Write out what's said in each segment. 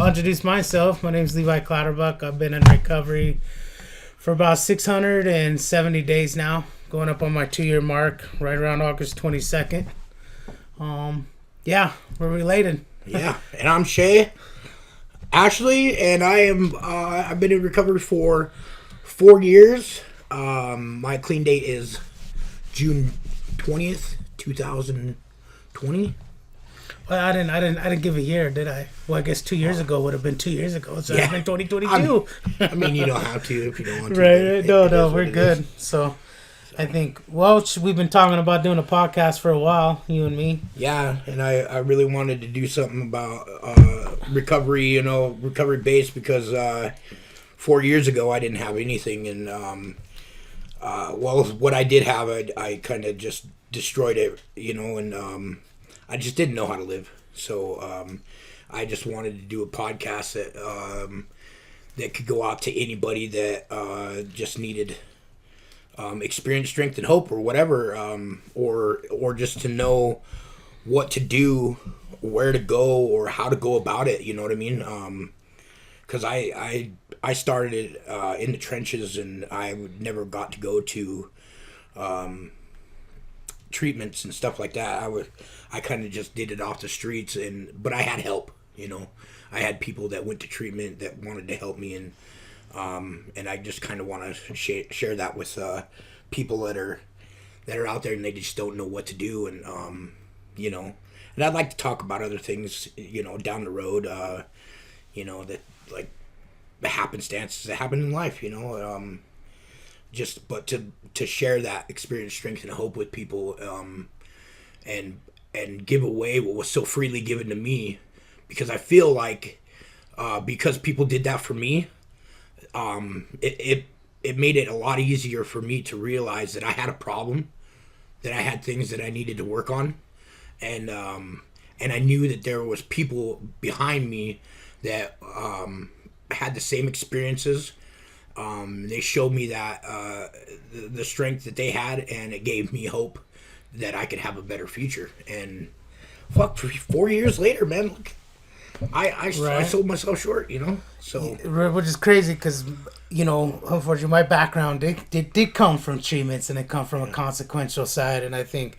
I'll introduce myself. My name's Levi Clatterbuck. I've been in recovery for about 670 days now, going up on my 2-year mark, right around August 22nd. Yeah, we're related. Yeah, and I'm Shay, Ashley, and I've been in recovery for 4 years. My clean date is June 20th, 2020. Well, I didn't give a year, did I? Well, I guess 2 years ago would have been 2 years ago. So yeah. It's been 2022. I mean, you don't have to if you don't want to. Right? No, we're good. So, I think, we've been talking about doing a podcast for a while, you and me. Yeah, and I really wanted to do something about recovery, recovery based, because 4 years ago I didn't have anything, and what I did have, I kind of just destroyed it, and I just didn't know how to live. So I just wanted to do a podcast that could go out to anybody that just needed experience, strength, and hope, or whatever, or just to know what to do, where to go, or how to go about it. You know what I mean? Because I started in the trenches, and I never got to go to treatments and stuff like that. I kind of just did it off the streets, but I had help. I had people that went to treatment that wanted to help me, and I just kind of want to share that with people that are out there and they just don't know what to do, and and I'd like to talk about other things down the road, that like the happenstances that happen in life, but to share that experience, strength, and hope with people, and give away what was so freely given to me, because I feel like because people did that for me, it made it a lot easier for me to realize that I had a problem, that I had things that I needed to work on, and I knew that there was people behind me that had the same experiences. They showed me that the strength that they had, and it gave me hope that I could have a better future. And for 4 years later, man, look, I sold myself short, So, which is crazy because, unfortunately, my background did come from treatments, and it come from a consequential side. And I think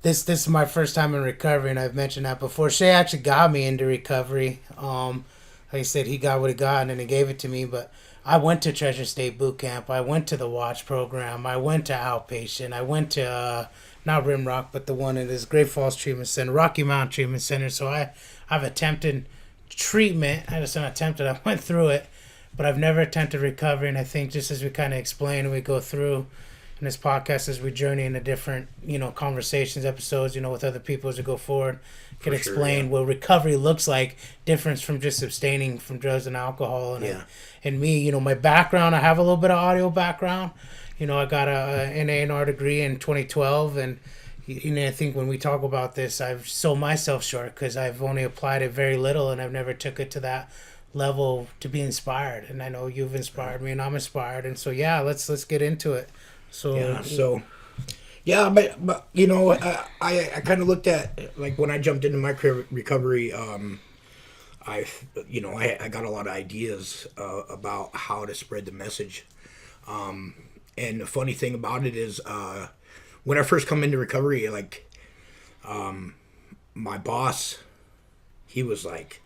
this is my first time in recovery, and I've mentioned that before. Shay actually got me into recovery. Like I said, he got what he got, and then he gave it to me. But I went to Treasure State Boot Camp. I went to the Watch program. I went to outpatient. I went to not Rimrock, but the one in this Great Falls Treatment Center, Rocky Mountain Treatment Center. So I've attempted treatment. I went through it, but I've never attempted recovery. And I think just as we kind of explain and we go through in this podcast, as we journey into different, conversations, episodes, with other people as we go forward, can explain what recovery looks like, difference from just abstaining from drugs and alcohol. And me, my background, I have a little bit of audio background. I got an A&R degree in 2012, and I think when we talk about this, I've sold myself short because I've only applied it very little, and I've never took it to that level to be inspired. And I know you've inspired me, and I'm inspired. And so, let's get into it. So, but I kind of looked at, like, when I jumped into my recovery, I got a lot of ideas about how to spread the message. And the funny thing about it is, when I first come into recovery, like, my boss, he was like,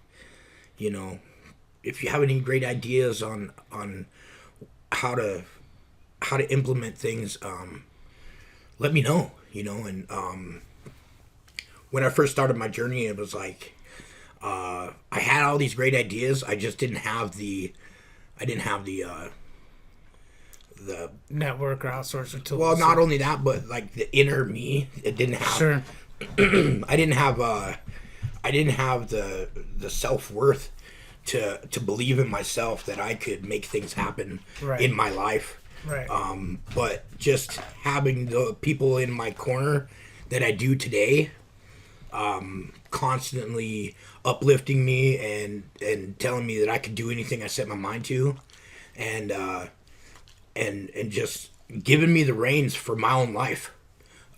if you have any great ideas on how to implement things, let me know, and when I first started my journey, it was like, I had all these great ideas. I just didn't have the network or outsourcing tools. Well, not only that, but like the inner me, it didn't have. Sure. I didn't have the self-worth to believe in myself that I could make things happen in my life. Right. But just having the people in my corner that I do today, constantly uplifting me and telling me that I could do anything I set my mind to, and just giving me the reins for my own life,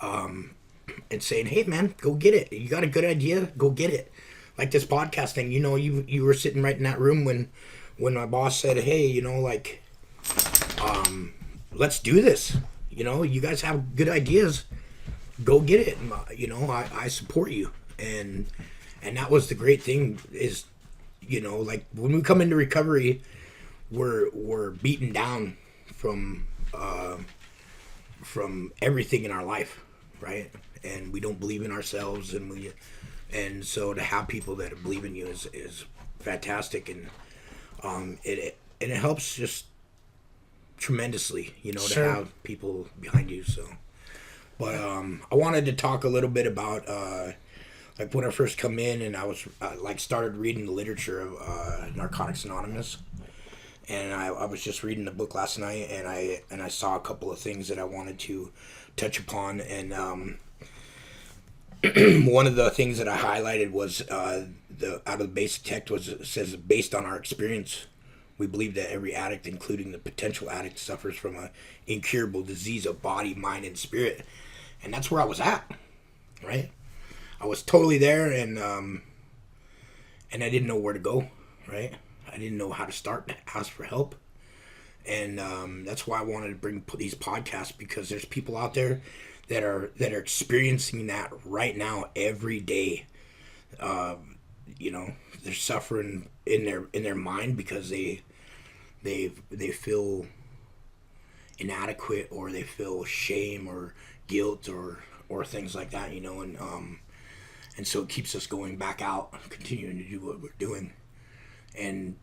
and saying, hey man, go get it. You got a good idea, go get it. like this podcast thing. You know, you were sitting right in that room when my boss said, "Hey, you know, like, let's do this. You know, you guys have good ideas. Go get it. And, you know, I support you." And that was the great thing is, you know, like when we come into recovery, we're beaten down from everything in our life, right? And we don't believe in ourselves, and so to have people that believe in you is fantastic, and it helps just tremendously, you know, Sure. to have people behind you. So, but I wanted to talk a little bit about like when I first come in, and I was like started reading the literature of Narcotics Anonymous. And I was just reading the book last night, and I saw a couple of things that I wanted to touch upon. And one of the things that I highlighted was the out of the basic text was it says, based on our experience, we believe that every addict, including the potential addict, suffers from an incurable disease of body, mind, and spirit. And that's where I was at, right? I was totally there, and I didn't know where to go, right? I didn't know how to start to ask for help. And that's why I wanted to bring these podcasts, because there's people out there that are experiencing that right now every day. You know, they're suffering in their mind because they feel inadequate, or they feel shame or guilt or things like that, you know, and so it keeps us going back out, continuing to do what we're doing. And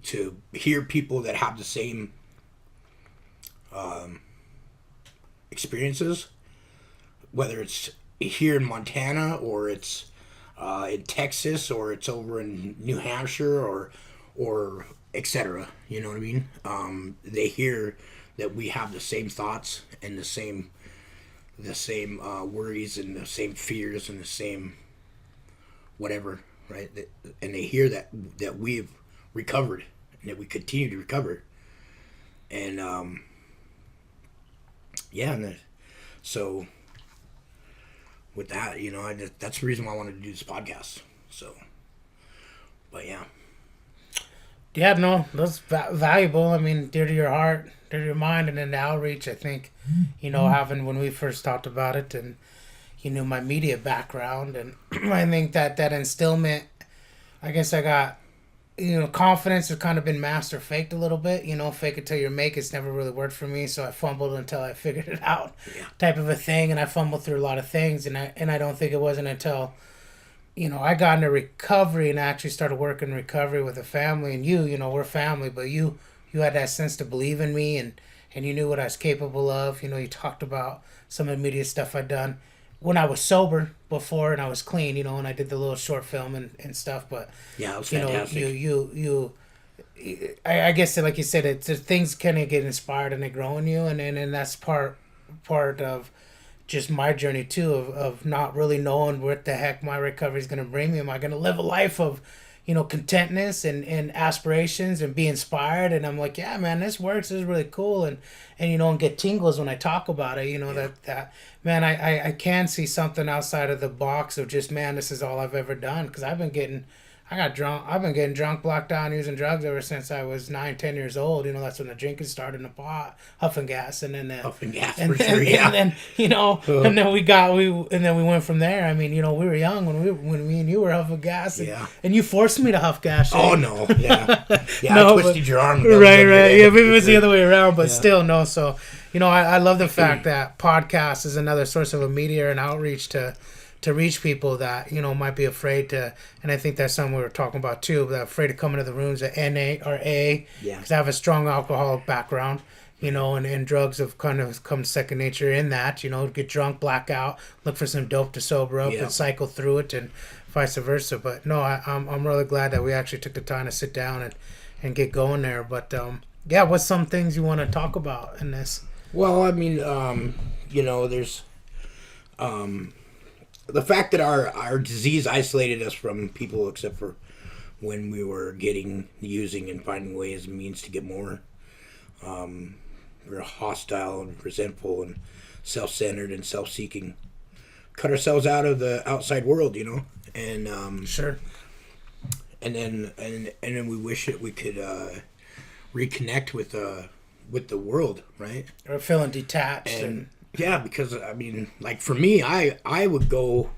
to hear people that have the same experiences, whether it's here in Montana, or it's in Texas, or it's over in New Hampshire, or etc. You know what I mean? They hear that we have the same thoughts and the same worries and the same fears and the same whatever. Right, and they hear that we've recovered and that we continue to recover, and so with that, you know, that's the reason why I wanted to do this podcast. So, but Yeah, no, that's valuable. I mean, dear to your heart, dear to your mind, and then the outreach. I think, you know, having when we first talked about it, and you knew my media background, and I think that instillment, I guess I got, you know, confidence has kind of been master faked a little bit, you know, fake it till you make it's never really worked for me, so I fumbled until I figured it out, type of a thing, and I fumbled through a lot of things, and I don't think it wasn't until, you know, I got into recovery and actually started working recovery with a family, and you know, we're family, but you had that sense to believe in me, and you knew what I was capable of, you know, you talked about some of the media stuff I'd done when I was sober before, and I was clean, you know, and I did the little short film and stuff, but yeah, it was you know, fantastic. I guess like you said, it's things kind of get inspired and they grow in you, and that's part of just my journey too, of not really knowing what the heck my recovery is going to bring me. Am I going to live a life of, you know, contentness and aspirations and be inspired? And I'm like, yeah, man, this works. This is really cool. And you know, and get tingles when I talk about it, you know, that man, I can see something outside of the box of just, man, this is all I've ever done. Cause I've been getting drunk, blacked out, and using drugs ever since I was 9, 10 years old. You know, that's when the drinking started in the pot, huffing gas, and then Huffing gas, for sure, yeah. And then, you know, and then we went from there. I mean, you know, we were young when me and you were huffing gas, and you forced me to huff gas. Oh no, yeah, No, I twisted your arm. Right. Yeah, maybe it was the other way around, but still, no. So, you know, I love the fact that podcast is another source of a media and outreach to reach people that, you know, might be afraid to, and I think that's something we were talking about too, that afraid to come into the rooms at NA or A, because I have a strong alcoholic background, you know, and drugs have kind of come second nature in that, you know, get drunk, black out, look for some dope to sober up and cycle through it, and vice versa. But no, I'm really glad that we actually took the time to sit down and get going there. But what's some things you want to talk about in this? Well, I mean, you know, there's the fact that our disease isolated us from people, except for when we were using and finding ways and means to get more. We were hostile and resentful and self-centered and self-seeking. Cut ourselves out of the outside world, you know, and Sure. then we wish that we could reconnect with the world, right? Or feeling detached. And yeah, because I mean, like for me, I would go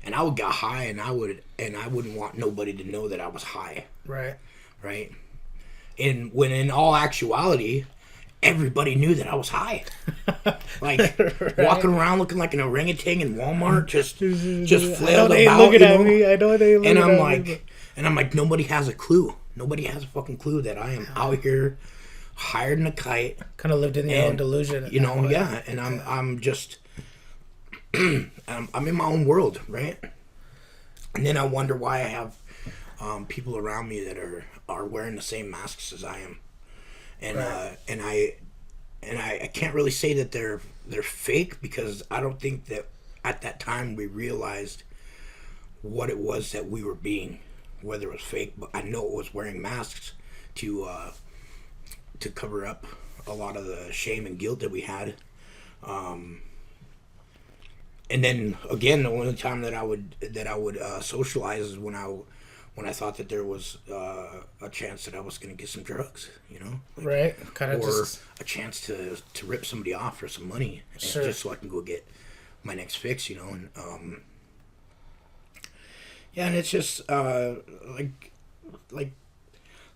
and I would get high, and I wouldn't want nobody to know that I was high. Right. Right. And when in all actuality, everybody knew that I was high. Like Right. walking around looking like an orangutan in Walmart, just I know flailed they about, looking you at know? me. I know they looking And I'm at like, me. nobody has a clue. Nobody has a fucking clue that I am out here higher than a kite. Kind of lived in your own And, delusion. You know, way. yeah. And I'm just, I'm in my own world, right? And then I wonder why I have people around me that are wearing the same masks as I am, and Right. and I can't really say that they're fake, because I don't think that at that time we realized what it was that we were being, whether it was fake. But I know it was wearing masks to cover up a lot of the shame and guilt that we had. And then again, the only time that I would socialize is when I thought that there was a chance that I was going to get some drugs, you know, like, Right. Kind of or just. a chance to rip somebody off for some money, and Sure. just so I can go get my next fix, you know. And yeah, and it's just like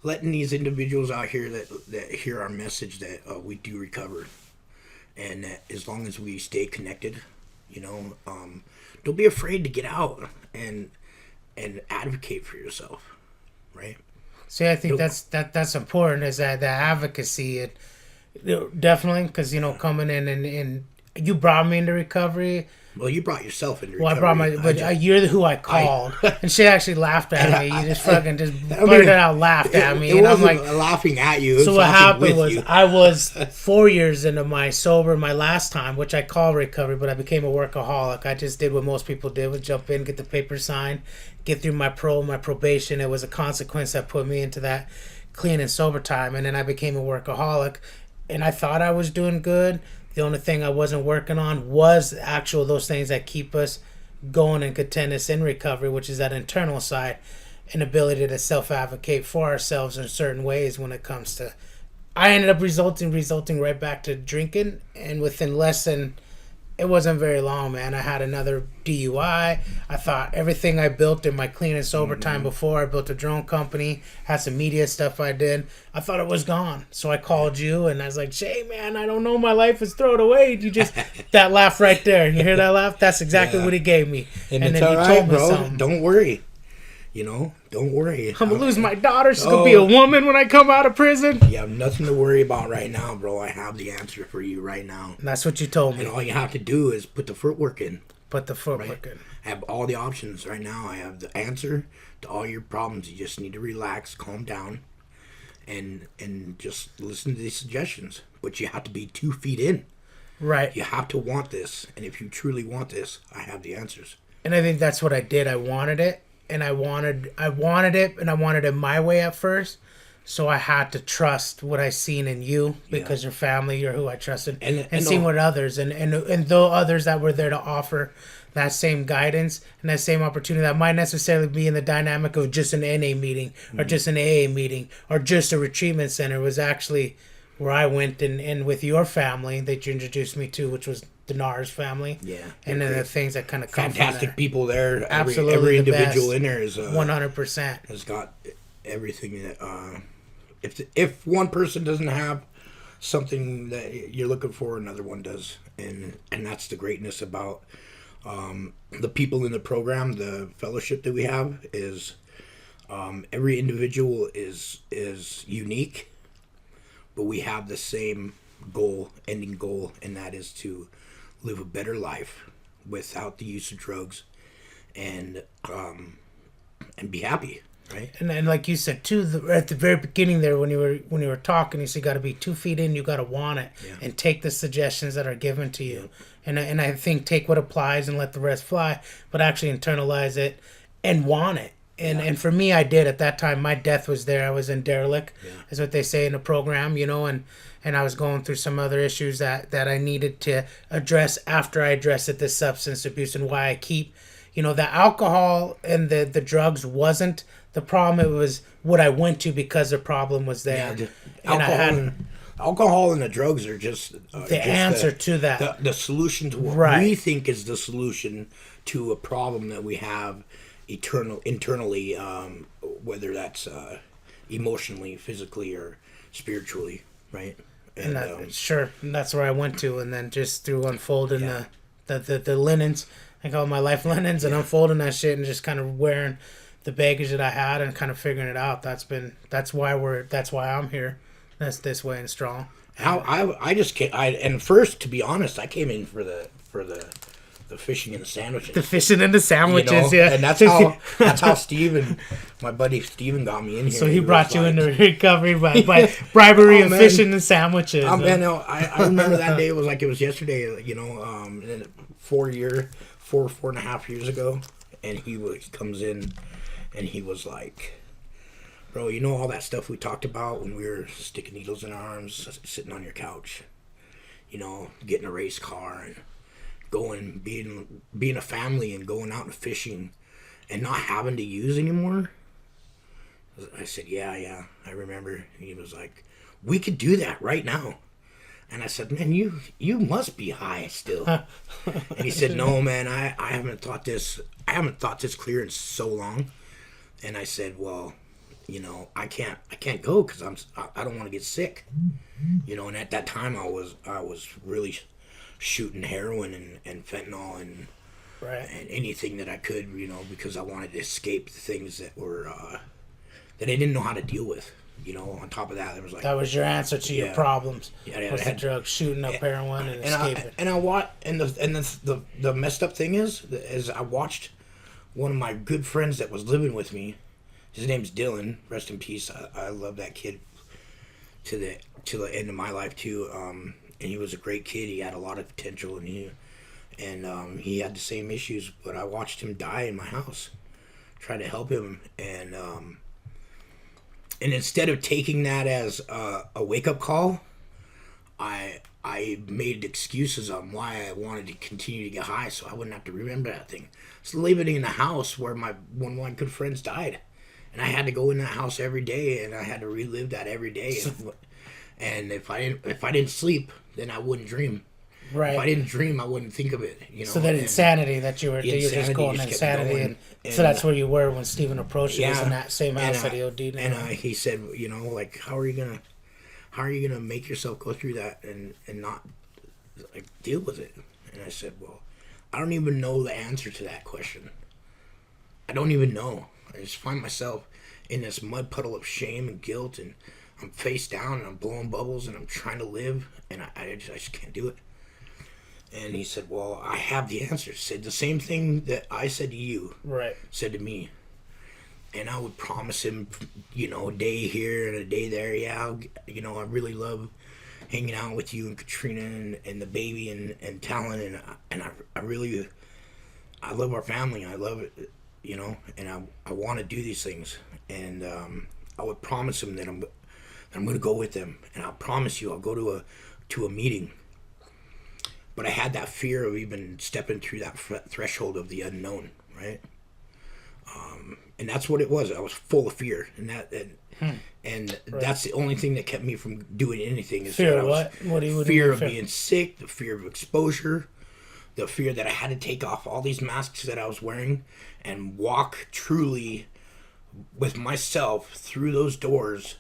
letting these individuals out here that hear our message that we do recover, and that as long as we stay connected, you know, don't be afraid to get out and advocate for yourself, right? See, I think that's important. Is that the advocacy? Definitely, because coming in and you brought me into recovery. Well, you brought yourself into Well, recovery. you're who I called, and she actually laughed at me. You just fucking just I blurted mean, out, laughed at me, It and I'm wasn't like, laughing at you. It was so what laughing happened with was you. I was 4 years into my last time, which I call recovery, but I became a workaholic. I just did what most people did, was jump in, get the paper signed, get through my probation. It was a consequence that put me into that clean and sober time, and then I became a workaholic, and I thought I was doing good. The only thing I wasn't working on was those things that keep us going and contend us in recovery, which is that internal side, and ability to self-advocate for ourselves in certain ways when it comes to. I ended up resulting right back to drinking, and within less than, it wasn't very long, man, I had another DUI. I thought everything I built in my clean and sober time before, I built a drone company, had some media stuff I did, I thought it was gone. So I called you, and I was like, Shay, man, I don't know, my life is thrown away. You just, that laugh right there, you hear that laugh? That's exactly what he gave me. And it's all right, bro. Don't worry. You know, don't worry. I'm going to lose my daughter. She's going to be a woman when I come out of prison. You have nothing to worry about right now, bro. I have the answer for you right now. And that's what you told me. And all you have to do is put the footwork in. Put the footwork in. I have all the options right now. I have the answer to all your problems. You just need to relax, calm down, and just listen to these suggestions. But you have to be 2 feet in. Right. You have to want this. And if you truly want this, I have the answers. And I think that's what I did. I wanted it. And I wanted it, and I wanted it my way at first. So I had to trust what I seen in you, because you're family, you're who I trusted, and seeing what others and though others that were there to offer that same guidance and that same opportunity that might necessarily be in the dynamic of just an NA meeting or just an AA meeting or just a retreatment center, was actually where I went and with your family that you introduced me to, which was the NARS family. Yeah. And then the things that kind of come Fantastic from people there. Absolutely every the individual best. in there is 100%. has got everything that if one person doesn't have something that you're looking for, another one does, and that's the greatness about the people in the program. The fellowship that we have is every individual is unique, but we have the same ending goal, and that is to live a better life without the use of drugs, and be happy, right? And like you said too, at the very beginning there, when you were talking, you said you got to be 2 feet in, you got to want it, and take the suggestions that are given to you, and I think take what applies and let the rest fly, but actually internalize it and want it. And for me, I did at that time. My death was there. I was in derelict, is what they say in the program, and I was going through some other issues that I needed to address after I addressed it, the substance abuse, and why I keep, the alcohol and the drugs wasn't the problem. It was what I went to because the problem was there. Yeah, And alcohol and the drugs are just the answer to that. The solution to what we think is the solution to a problem that we have internally, whether that's emotionally, physically, or spiritually, right? And that's where I went to, and then just through unfolding the linens, I call my life linens, and unfolding that shit, and just kind of wearing the baggage that I had and kind of figuring it out. That's why I'm here. That's this way and strong. I just came. And first, to be honest, I came in for the fishing and the sandwiches. The fishing and the sandwiches, yeah. And that's how Steven, my buddy Steven, got me in here. So he brought you into recovery by bribery and fishing and sandwiches. I remember that day. It was like it was yesterday. 4.5 years ago, and he comes in, and he was like, "Bro, you know all that stuff we talked about when we were sticking needles in our arms, sitting on your couch, getting a race car and going, being a family and going out and fishing and not having to use anymore?" I said, yeah, I remember. He was like, "We could do that right now." And I said, "Man, you must be high still." And he said, "No, man, I haven't thought this clear in so long." And I said, "Well, I can't go because I don't want to get sick." And at that time I was really shooting heroin and fentanyl and anything that I could, because I wanted to escape the things that were that I didn't know how to deal with. On top of that, there was like that was your answer to your problems. Yeah, was the drugs, shooting up heroin and escaping. The messed up thing is I watched one of my good friends that was living with me. His name's Dylan. Rest in peace. I love that kid to the end of my life too. And he was a great kid. He had a lot of potential, and he had the same issues. But I watched him die in my house. Tried to help him, and instead of taking that as a wake up call, I made excuses on why I wanted to continue to get high, so I wouldn't have to remember that thing. So living in a house where one of my good friends died, and I had to go in that house every day, and I had to relive that every day. And if I didn't sleep, then I wouldn't dream. Right. If I didn't dream, I wouldn't think of it. So that insanity that you were just going insanity, and so that's where you were when Steven approached you. Was in that same house that he OD'd in. And he said, like, how are you gonna make yourself go through that and not like deal with it? And I said, well, I don't even know the answer to that question. I don't even know. I just find myself in this mud puddle of shame and guilt, and I'm face down and I'm blowing bubbles and I'm trying to live, and I just can't do it. And he said, well, I have the answer. Said the same thing that I said to you. Right. Said to me. And I would promise him, a day here and a day there. Yeah, I really love hanging out with you and Katrina and the baby and Talon. And I love our family. I love it, and I want to do these things. And I would promise him that I'm going to go with them. And I'll promise you I'll go to a meeting. But I had that fear of even stepping through that threshold of the unknown, right? And that's what it was. I was full of fear, and that's the only thing that kept me from doing anything. Is fear of what? What do you fear of being sick, the fear of exposure, the fear that I had to take off all these masks that I was wearing and walk truly with myself through those doors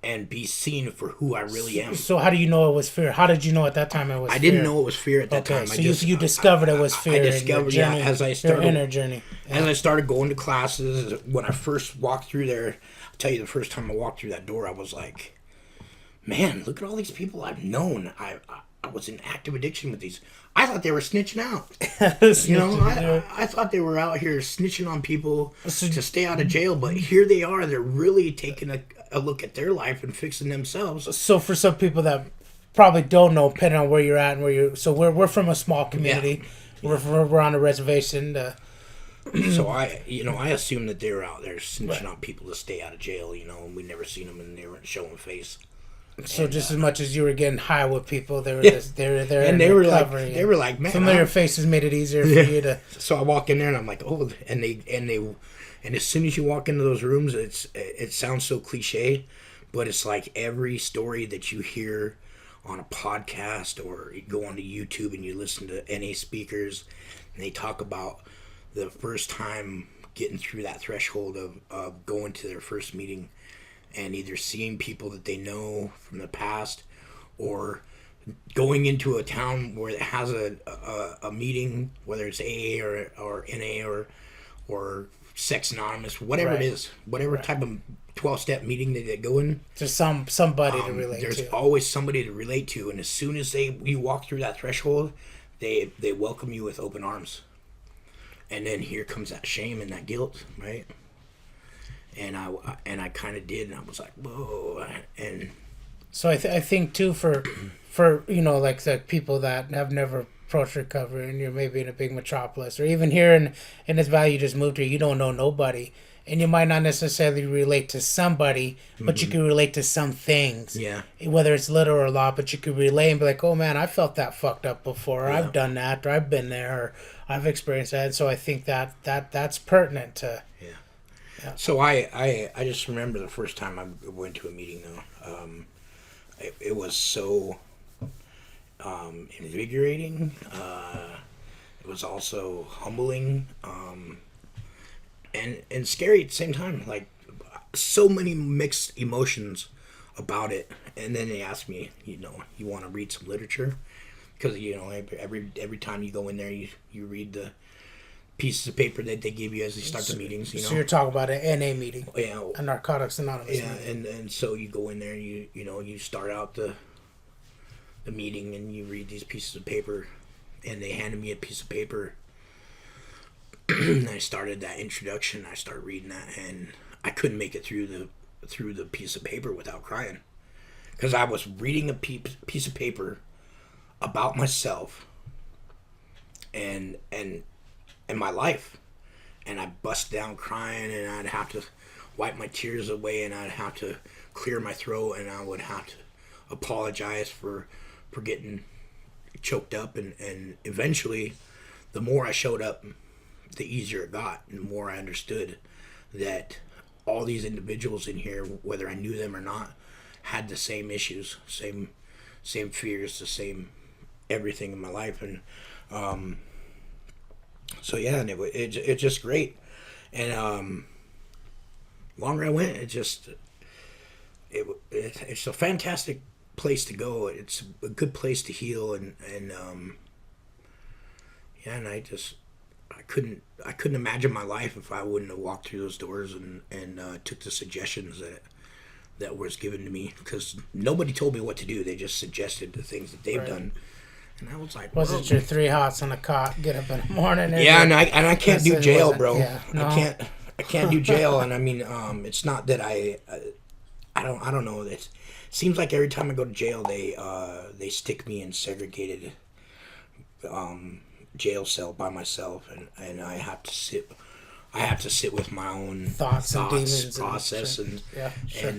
and be seen for who I really am. So how do you know it was fear? How did you know at that time it was fear? I didn't know it was fear at that time. So you discovered it was fear. I discovered, journey, as I started, your inner journey. As I started going to classes, when I first walked through there, I'll tell you, the first time I walked through that door, I was like, man, look at all these people I've known. I was in active addiction with these. I thought they were snitching out. I thought they were out here snitching on people to stay out of jail, but here they are. They're really taking a look at their life and fixing themselves. So for some people that probably don't know, depending on where you're at and where you're, so we're from a small community. Yeah. We're on a reservation. So I assume that they're out there snitching on people to stay out of jail. And we never seen them and they weren't showing face. So and, just as much as you were getting high with people, they were just they were there and they were like, man, familiar faces made it easier for you to. So I walk in there and I'm like, oh, and as soon as you walk into those rooms, it sounds so cliche, but it's like every story that you hear on a podcast, or you go onto YouTube and you listen to NA speakers, and they talk about the first time getting through that threshold of going to their first meeting, and either seeing people that they know from the past, or going into a town where it has a meeting, whether it's AA or NA or Sex Anonymous, whatever it is, whatever type of 12-step meeting that they go in. There's somebody to relate there's to. There's always somebody to relate to, and as soon as you walk through that threshold, they welcome you with open arms. And then here comes that shame and that guilt, right? And I kind of did, and I was like, whoa. And so I think too, for like the people that have never approached recovery, and you're maybe in a big metropolis, or even here in this valley you just moved here, you don't know nobody, and you might not necessarily relate to somebody, but you can relate to some things. Yeah. Whether it's little or a lot, but you could relate and be like, oh man, I felt that fucked up before, or I've done that, or I've been there, or I've experienced that. And so I think that's pertinent to. Yeah. So I just remember the first time I went to a meeting though. It was so invigorating. It was also humbling, and scary at the same time. Like, so many mixed emotions about it. And then they asked me, you want to read some literature? Because every time you go in there, you read the pieces of paper that they give you as they start the meetings. So you're talking about an NA meeting, a Narcotics Anonymous meeting. And so you go in there, and you start out the meeting, and you read these pieces of paper, and they handed me a piece of paper, and I started that introduction. I started reading that, and I couldn't make it through the piece of paper without crying, because I was reading a piece of paper about myself and my life, and I bust down crying, and I'd have to wipe my tears away, and I'd have to clear my throat, and I would have to apologize for getting choked up, and eventually the more I showed up, the easier it got, and the more I understood that all these individuals in here, whether I knew them or not, had the same issues, same fears, the same everything in my life. And so yeah, and it's just great. And longer I went, it's a fantastic place to go. It's a good place to heal, and I couldn't imagine my life if I wouldn't have walked through those doors and took the suggestions that was given to me, because nobody told me what to do. They just suggested the things that they've done. And I was like, was it your 3 hots on a cot, get up in the morning? Yeah, and I can't do jail, bro. Yeah, no. I can't do jail, and I mean, it's not that I don't know. It seems like every time I go to jail, they stick me in segregated jail cell by myself, and I have to sit with my own thoughts and demons, process, and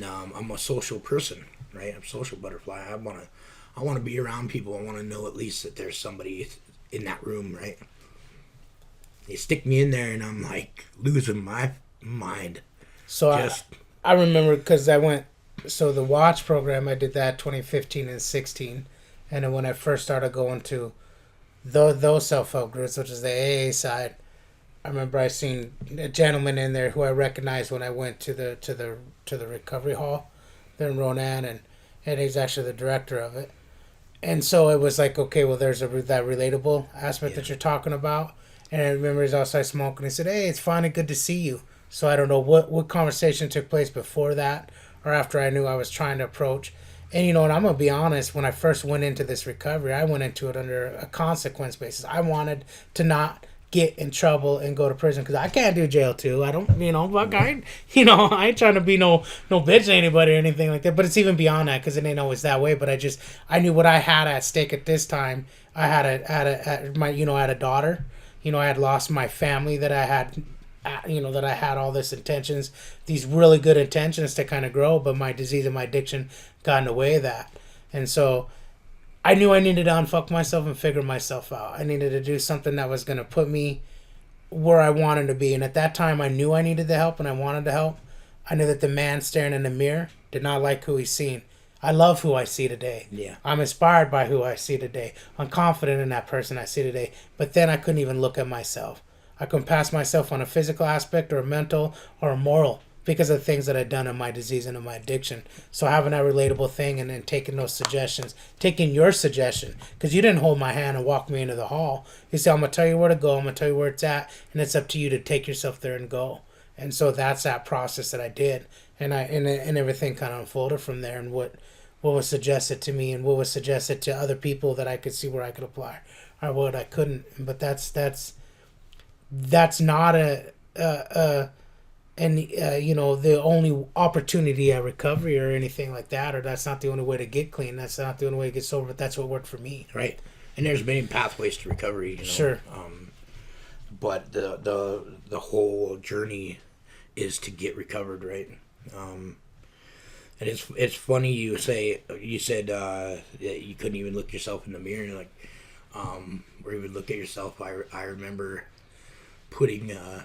I'm a social person, right? I'm a social butterfly. I want to be around people. I want to know at least that there's somebody in that room, right? They stick me in there, and I'm like losing my mind. So I remember, because I went, so the watch program, I did that 2015 and 16, and then when I first started going to those self-help groups, which is the AA side, I remember I seen a gentleman in there who I recognized when I went to the recovery hall there in Ronan, and he's actually the director of it. And so it was like, okay, well, there's that relatable aspect that you're talking about. And I remember he's outside smoking. He said, hey, it's finally good to see you. So I don't know what conversation took place before that or after I knew I was trying to approach. And, and I'm going to be honest, when I first went into this recovery, I went into it under a consequence basis. I wanted to not get in trouble and go to prison, because I can't do jail too. I don't, fuck, I ain't trying to be no bitch to anybody or anything like that. But it's even beyond that, because it ain't always that way. But I knew what I had at stake at this time. I had a daughter. I had lost my family that I that I had all this intentions, these really good intentions to kind of grow, but my disease and my addiction got in the way of that. And so I knew I needed to unfuck myself and figure myself out. I needed to do something that was going to put me where I wanted to be. And at that time, I knew I needed the help and I wanted to help. I knew that the man staring in the mirror did not like who he's seen. I love who I see today. Yeah. I'm inspired by who I see today. I'm confident in that person I see today. But then I couldn't even look at myself. I couldn't pass myself on a physical aspect or a mental or a moral because of the things that I'd done in my disease and in my addiction. So having that relatable thing and then taking those suggestions, taking your suggestion, because you didn't hold my hand and walk me into the hall. You said, I'm going to tell you where to go. I'm going to tell you where it's at. And it's up to you to take yourself there and go. And so that's that process that I did. And everything kind of unfolded from there, and what was suggested to me and what was suggested to other people that I could see where I could apply or what I couldn't. But that's not the only opportunity at recovery or anything like that, or that's not the only way to get clean. That's not the only way to get sober. But that's what worked for me. Right. And there's many pathways to recovery. Sure. But the whole journey is to get recovered, right? And it's funny you said that you couldn't even look yourself in the mirror, and like, or even look at yourself. I remember putting a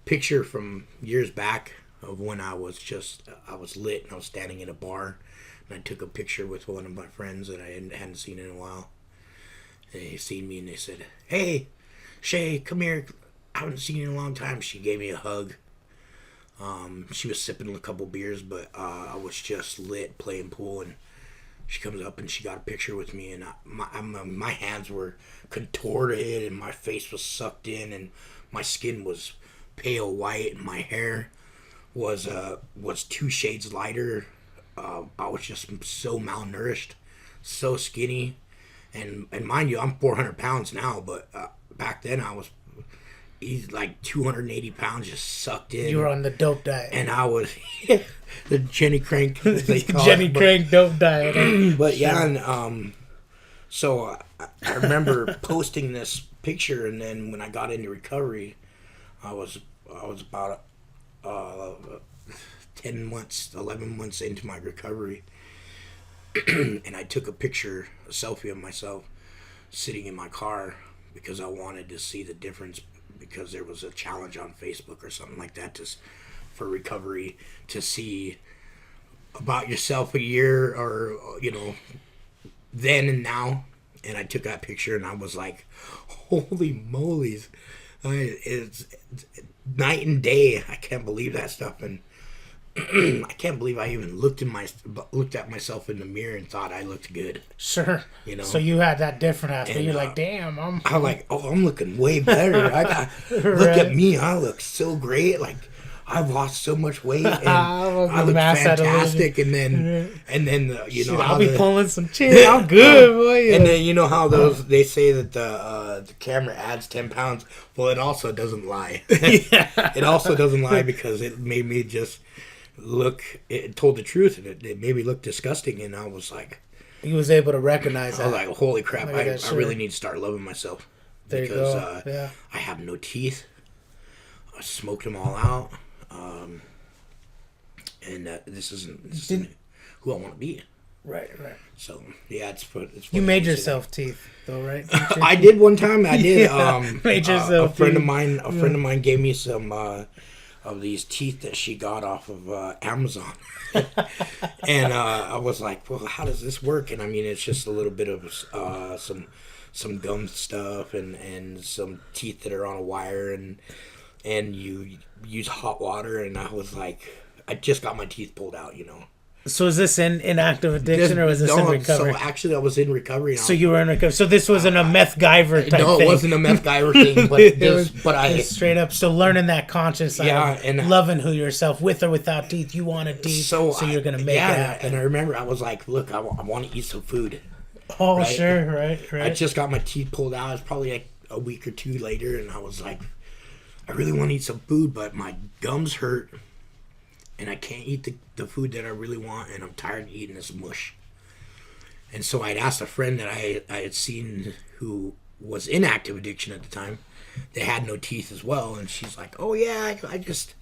picture from years back of when I was lit and I was standing in a bar, and I took a picture with one of my friends that I hadn't seen in a while. They seen me and they said, "Hey, Shay, come here. I haven't seen you in a long time." She gave me a hug. She was sipping a couple beers, but I was just lit playing pool, and she comes up and she got a picture with me, and my hands were contorted and my face was sucked in and my skin was pale white and my hair was 2 shades lighter. I was just so malnourished, so skinny, and mind you, I'm 400 pounds now, but back then he's like 280 pounds, just sucked in. You were on the dope diet. And I was the Jenny Crank, as they call Jenny it. Crank dope diet. But yeah, and so I remember posting this picture, and then when I got into recovery, I was about 10 months, 11 months into my recovery, and I took a selfie of myself sitting in my car because I wanted to see the difference, because there was a challenge on Facebook or something like that for recovery, to see about yourself a year or, then and now. And I took that picture and I was like, holy moly's. It's night and day. I can't believe that stuff. And I can't believe I even looked at myself in the mirror and thought I looked good. Sure. So you had that different aspect. And, you're like, damn, I'm like, I'm looking way better. Look at me. I look so great. Like, I've lost so much weight and I look fantastic. And then I'll be pulling some chin. I'm good, boy. And then you know how they say that the camera adds 10 pounds. Well, it also doesn't lie. It also doesn't lie, because it made me just it told the truth, and it made me look disgusting, and I was like, he was able to recognize that. I was like, holy crap, I really need to start loving myself. There because you go. I have no teeth. I smoked them all out. And this isn't who I want to be. Right. So yeah, it's you made yourself teeth though, right? I did one time. I did. Made yourself a friend of mine gave me some of these teeth that she got off of Amazon. And I was like, well, how does this work? And I mean, it's just a little bit of some gum stuff and some teeth that are on a wire, and you use hot water. And I was like, I just got my teeth pulled out, So is this in active addiction, or was this in recovery? So actually, I was in recovery. So you were in recovery. So this wasn't a meth Guyver type thing. No, it wasn't a meth Guyver thing. But I straight up. So learning that conscious side, and loving who yourself, with or without teeth, you wanted teeth, so you're gonna make it happen. And I remember I was like, look, I want to eat some food. Oh, right? Sure, right. I just got my teeth pulled out. It's probably like a week or two later, and I was like, I really want to eat some food, but my gums hurt. And I can't eat the food that I really want, and I'm tired of eating this mush. And so I'd asked a friend that I had seen who was in active addiction at the time. They had no teeth as well, and she's like, "Oh yeah, I just,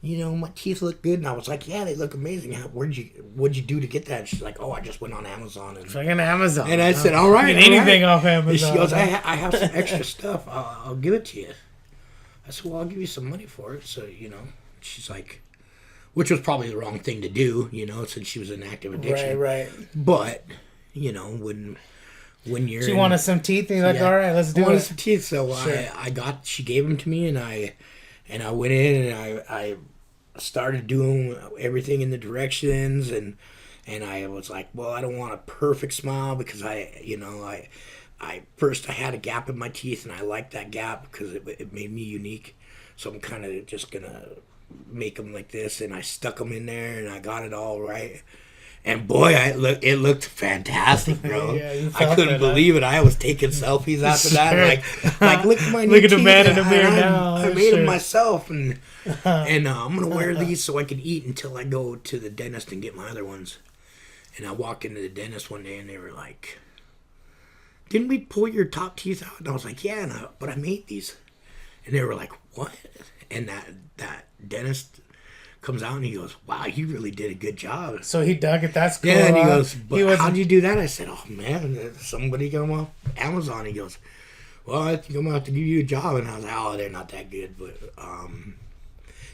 my teeth look good." And I was like, "Yeah, they look amazing. What'd you do to get that?" And she's like, "Oh, I just went on Amazon." And fucking Amazon. And I said, "All right, anything off Amazon." Amazon. And she goes, I have some extra stuff. I'll give it to you." I said, "Well, I'll give you some money for it." So she's like, which was probably the wrong thing to do, since she was in active addiction. Right. But when you're she wanted some teeth, and you're like, all right, let's do it. Some teeth, so sure. She gave them to me, and I went in and I started doing everything in the directions, and I was like, well, I don't want a perfect smile because I first I had a gap in my teeth, and I liked that gap because it made me unique, so I'm kind of just gonna make them like this, and I stuck them in there, and I got it all right. And boy, it looked fantastic, bro. I couldn't believe it. I was taking selfies after that, like look at my new look at the teeth. man in the mirror now. I made them myself, and I'm gonna wear these so I can eat until I go to the dentist and get my other ones. And I walked into the dentist one day, and they were like, "Didn't we pull your top teeth out?" And I was like, "Yeah, but I made these." And they were like, "What?" And that dentist comes out and he goes, "Wow, you really did a good job." So he dug it. That's cool. Yeah, and he goes, "But how'd you do that?" I said, "Oh man, somebody come off Amazon." He goes, "Well, I think I'm gonna have to give you a job." And I was like, "Oh, they're not that good," but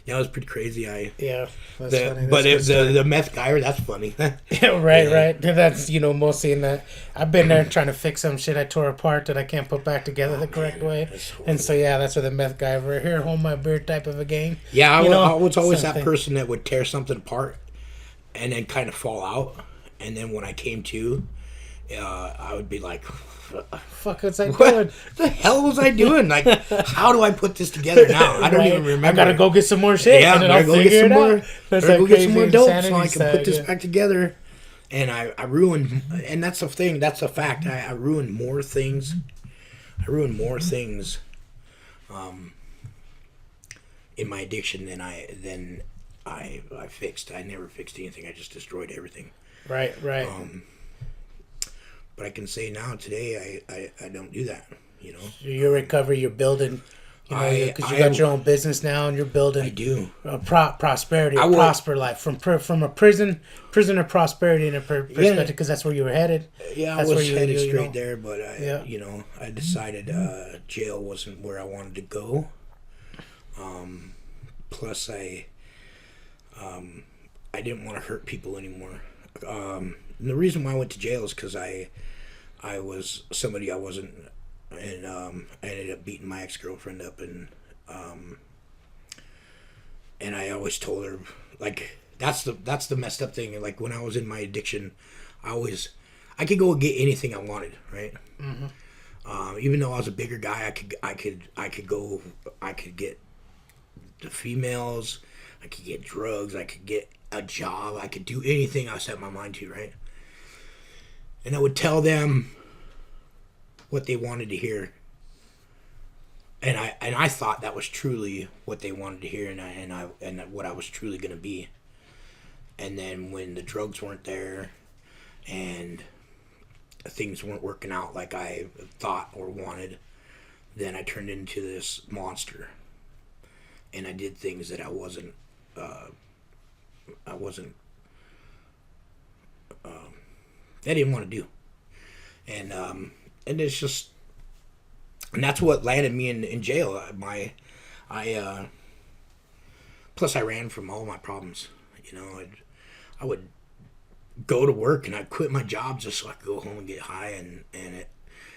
yeah, it was pretty crazy. That's funny. But the meth guy, that's funny. Yeah, right. That's mostly in that. I've been there trying to fix some shit I tore apart that I can't put back together the correct way, and so that's where the meth guy over here, hold my beer type of a game. Yeah, I was always that person that would tear something apart and then kind of fall out, and then when I came to, I would be like, fuck was I doing? What the hell was I doing? Like, how do I put this together now? I don't even remember. I gotta go get some more shit. Yeah, and then I'll go get some more. Go get some more dope so I can put this back together. And I ruined, and that's a thing. That's a fact. I ruined more things. In my addiction than I fixed. I never fixed anything. I just destroyed everything. Right. But I can say now, today, I don't do that, Your recovery, you're building, because you got your own business now, and you're building. I do. Prosperity, prosper life, from a prisoner prosperity in a perspective, because that's where you were headed. Yeah, that's I was headed straight there, but I I decided jail wasn't where I wanted to go. Plus, I didn't want to hurt people anymore. And the reason why I went to jail is because I was somebody I wasn't, and I ended up beating my ex-girlfriend up, and I always told her, like, that's the messed up thing. Like, when I was in my addiction, I could go and get anything I wanted, right? Mm-hmm. Even though I was a bigger guy, I could get the females, I could get drugs, I could get a job, I could do anything I set my mind to, right? And I would tell them what they wanted to hear, and I thought that was truly what they wanted to hear, and what I was truly gonna be. And then when the drugs weren't there, and things weren't working out like I thought or wanted, then I turned into this monster, and I did things that I wasn't I didn't want to do, and it's just, and that's what landed me in jail. Plus I ran from all my problems. I would go to work and I'd quit my job just so I could go home and get high, and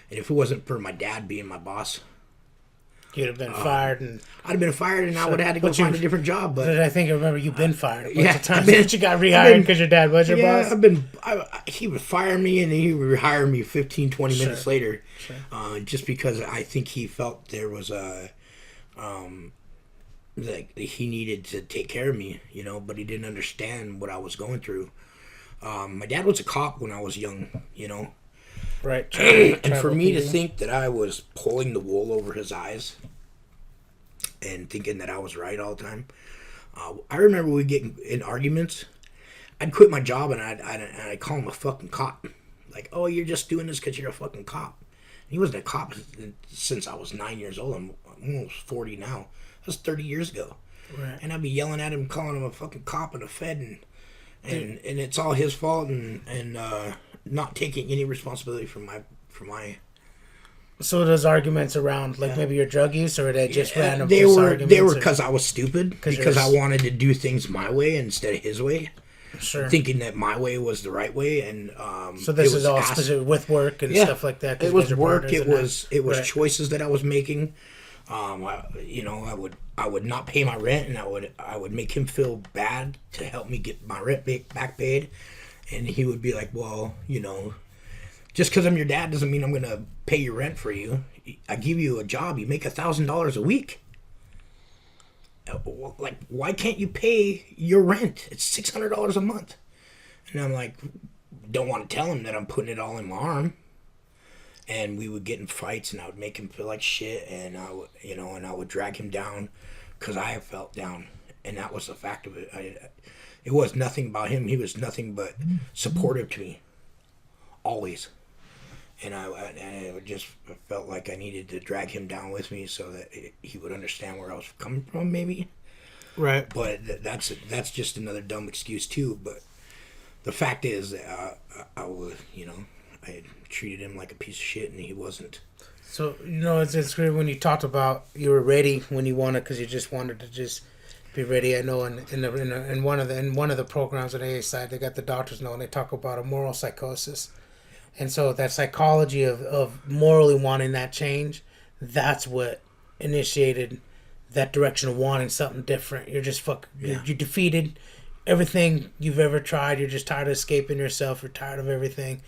if it wasn't for my dad being my boss, you'd have been fired, and I'd have been fired, and I would have had to go find a different job. But I think I remember you've been fired a bunch of times. But you got rehired because your dad was your boss. He would fire me, and he would rehire me 15, 20 minutes later, just because I think he felt there was like he needed to take care of me, but he didn't understand what I was going through. My dad was a cop when I was young, Right. And for me to think that I was pulling the wool over his eyes and thinking that I was right all the time. I remember we'd get in arguments. I'd quit my job and I'd call him a fucking cop. Like, "Oh, you're just doing this because you're a fucking cop." He wasn't a cop since I was 9 years old. I'm almost 40 now. That was 30 years ago. Right. And I'd be yelling at him, calling him a fucking cop and a fed, and it's all his fault, and not taking any responsibility for my. So those arguments around like maybe your drug use, or are they just random? They were arguments because I was stupid, because I wanted to do things my way instead of his way. Sure. Thinking that my way was the right way, and so this is all specific with work and stuff like that. It was work. It was right. choices that I was making. I would not pay my rent, and I would make him feel bad to help me get my rent back paid, and he would be like, "Well, just because I'm your dad doesn't mean I'm gonna pay your rent for you. I give you a job, you make $1,000 a week. Like, why can't you pay your rent? It's $600 a month." And I'm like, don't want to tell him that I'm putting it all in my arm. And we would get in fights, and I would make him feel like shit, and I would drag him down because I have felt down, and that was the fact of it. It was nothing about him. He was nothing but supportive to me, always. And I just felt like I needed to drag him down with me so that he would understand where I was coming from, maybe. Right. But that's just another dumb excuse too. But the fact is that I was, I had treated him like a piece of shit, and he wasn't. So it's great when you talked about you were ready when you wanted, because you just wanted to just be ready. I know in one of the programs on AA side, they got the doctors know, and they talk about a moral psychosis. And so that psychology of morally wanting that change, that's what initiated that direction of wanting something different. You're just you're defeated. Everything you've ever tried, you're just tired of escaping yourself. You're tired of everything.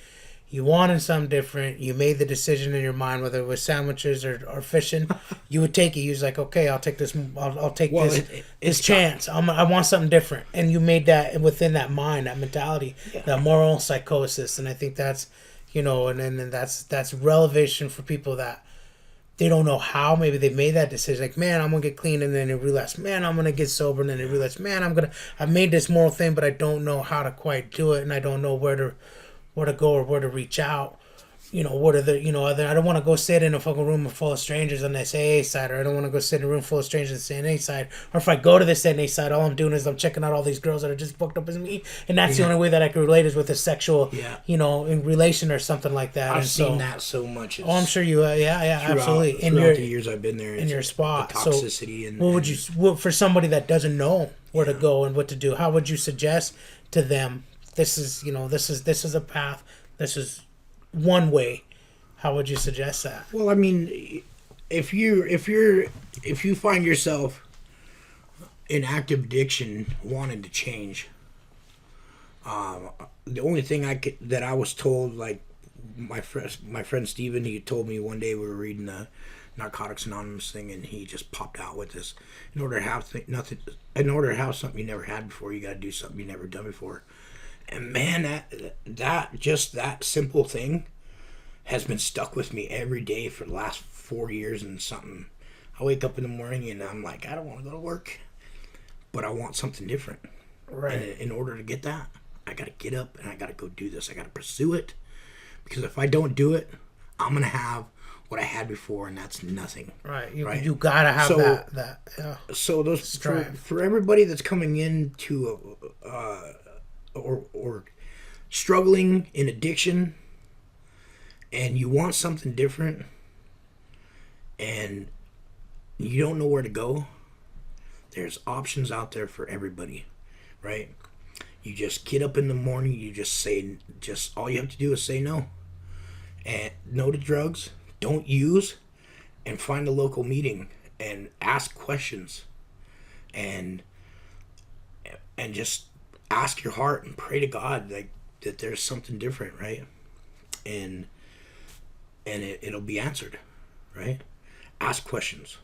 You wanted something different. You made the decision in your mind, whether it was sandwiches or fishing. You would take it. You was like, okay, I'll take this. I'll take this chance. I want something different. And you made that within that mind, that mentality, that moral psychosis. And I think that's, and then that's relevation for people that they don't know how. Maybe they made that decision, like, man, I'm gonna get clean, and then they realize, man, I'm gonna get sober, and then they realize, man, I made this moral thing, but I don't know how to quite do it, and I don't know where to go or where to reach out. What are the, I don't want to go sit in a fucking room full of strangers on this AA side, or I don't want to go sit in a room full of strangers on the NA side. Or if I go to this NA side, all I'm doing is I'm checking out all these girls that are just fucked up as me. And that's the only way that I can relate is with a sexual, in relation or something like that. I've seen that so much. I'm sure you, absolutely. Throughout the years I've been there. In your spot. The toxicity. For somebody that doesn't know where to go and what to do, how would you suggest to them, this is a path, this is one way? How would you suggest that? Well, I mean, if you find yourself in active addiction, wanting to change, the only thing that I was told, like my friend Steven, he told me one day we were reading the Narcotics Anonymous thing, and he just popped out with this: in order to have something you never had before, you got to do something you never done before. And man, that simple thing has been stuck with me every day for the last 4 years and something. I wake up in the morning and I'm like, I don't want to go to work, but I want something different. Right. And in order to get that, I got to get up and I got to go do this. I got to pursue it, because if I don't do it, I'm going to have what I had before, and that's nothing. Right. You got to have that. Yeah. So those for everybody that's coming into or struggling in addiction, and you want something different, and you don't know where to go, there's options out there for everybody, right? You just get up in the morning, all you have to do is say no. And no to drugs, don't use, and find a local meeting and ask questions, and just ask your heart and pray to God, like, that there's something different, right? And it'll be answered, right? Ask questions.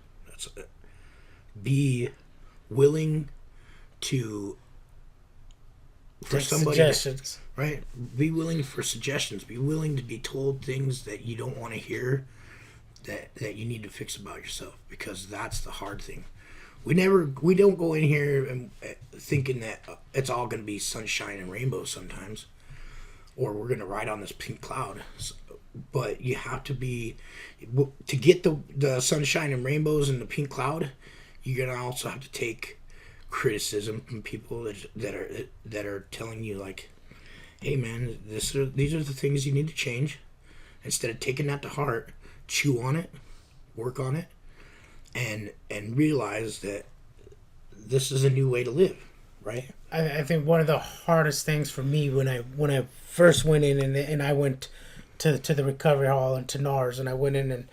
Be willing for somebody suggestions, right? Be willing for suggestions. Be willing to be told things that you don't want to hear, that you need to fix about yourself, because that's the hard thing. We don't go in here and thinking that it's all going to be sunshine and rainbows sometimes, or we're going to ride on this pink cloud. So but you have to be to get the sunshine and rainbows and the pink cloud. You're gonna also have to take criticism from people that are telling you like, hey man, these are the things you need to change. Instead of taking that to heart, chew on it, work on it, and realize that this is a new way to live, right? I think one of the hardest things for me when I first went in and I went to the recovery hall and to NARS, and I went in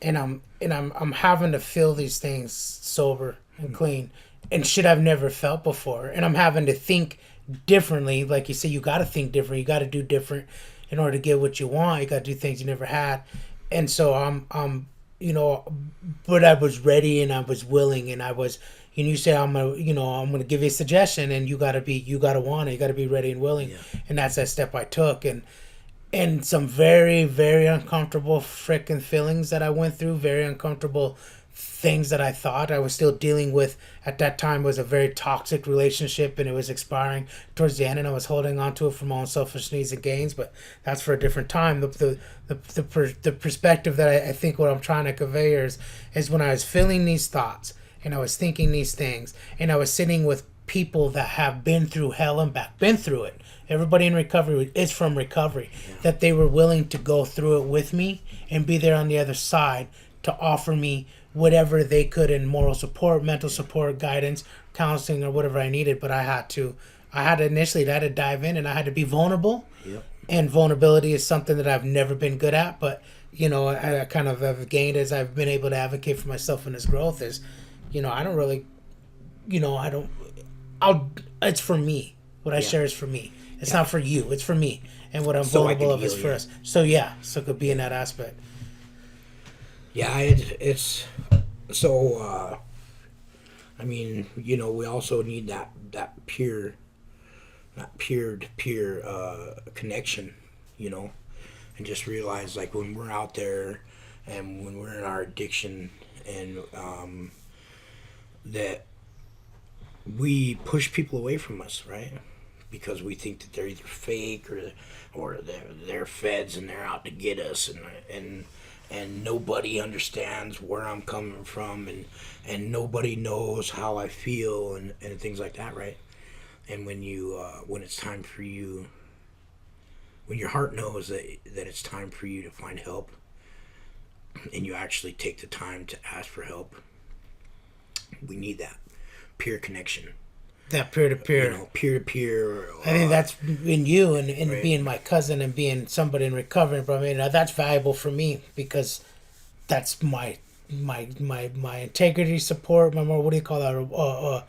and I'm having to feel these things sober and clean and shit I've never felt before, and I'm having to think differently. Like you say, you got to think different, you got to do different in order to get what you want. You got to do things you never had, and so I'm but I was ready and I was willing and I was. And you say I'm gonna give you a suggestion, and you gotta want it. You gotta be ready and willing, and that's that step I took, and some very, very uncomfortable freaking feelings that I went through, very uncomfortable things that I thought I was still dealing with at that time. Was a very toxic relationship, and it was expiring towards the end, and I was holding on to it for my own selfish needs and gains. But that's for a different time. The perspective that I think what I'm trying to convey here is when I was feeling these thoughts. And I was thinking these things, and I was sitting with people that have been through hell and back, been through it. Everybody in recovery is from recovery, that they were willing to go through it with me and be there on the other side to offer me whatever they could in moral support, mental support, guidance, counseling, or whatever I needed. But I had to dive in, and I had to be vulnerable. Yep. And vulnerability is something that I've never been good at, but I kind of have gained as I've been able to advocate for myself in this growth is. I don't really, it's for me. What I share is for me. It's not for you. It's for me. And what I'm vulnerable of is for us. So it could be in that aspect. Yeah, it's so, we also need that peer-to-peer connection, and just realize like when we're out there and when we're in our addiction and, that we push people away from us, right? Because we think that they're either fake or they're feds and they're out to get us, and nobody understands where I'm coming from, and nobody knows how I feel and things like that, right? And when it's time for you, when your heart knows that it's time for you to find help, and you actually take the time to ask for help. We need that peer connection. That peer-to-peer. Peer-to-peer. I think that's in you and right. Being my cousin and being somebody in recovery. But that's valuable for me because that's my integrity support. What do you call that?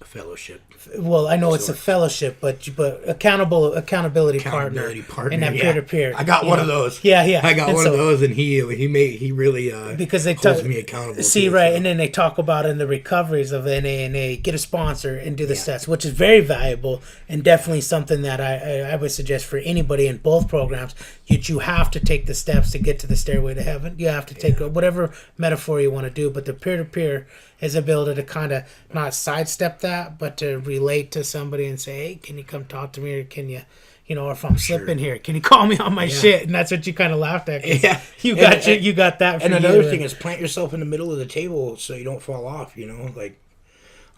Fellowship. Well, I know it's a fellowship, but accountability partner, and that peer-to-peer. I got one of those. Yeah. I got one of those, and he really because they holds me accountable. See, right, and then they talk about in the recoveries of NA, get a sponsor and do the steps, which is very valuable and definitely something that I would suggest for anybody in both programs. You have to take the steps to get to the stairway to heaven. You have to take whatever metaphor you want to do, but the peer-to-peer is ability to kind of not sidestep that, but to relate to somebody and say, hey, can you come talk to me, or can you, or if I'm slipping here, can you call me on my shit? And that's what you kind of laughed at. Yeah, you got that. And another thing is plant yourself in the middle of the table so you don't fall off. Like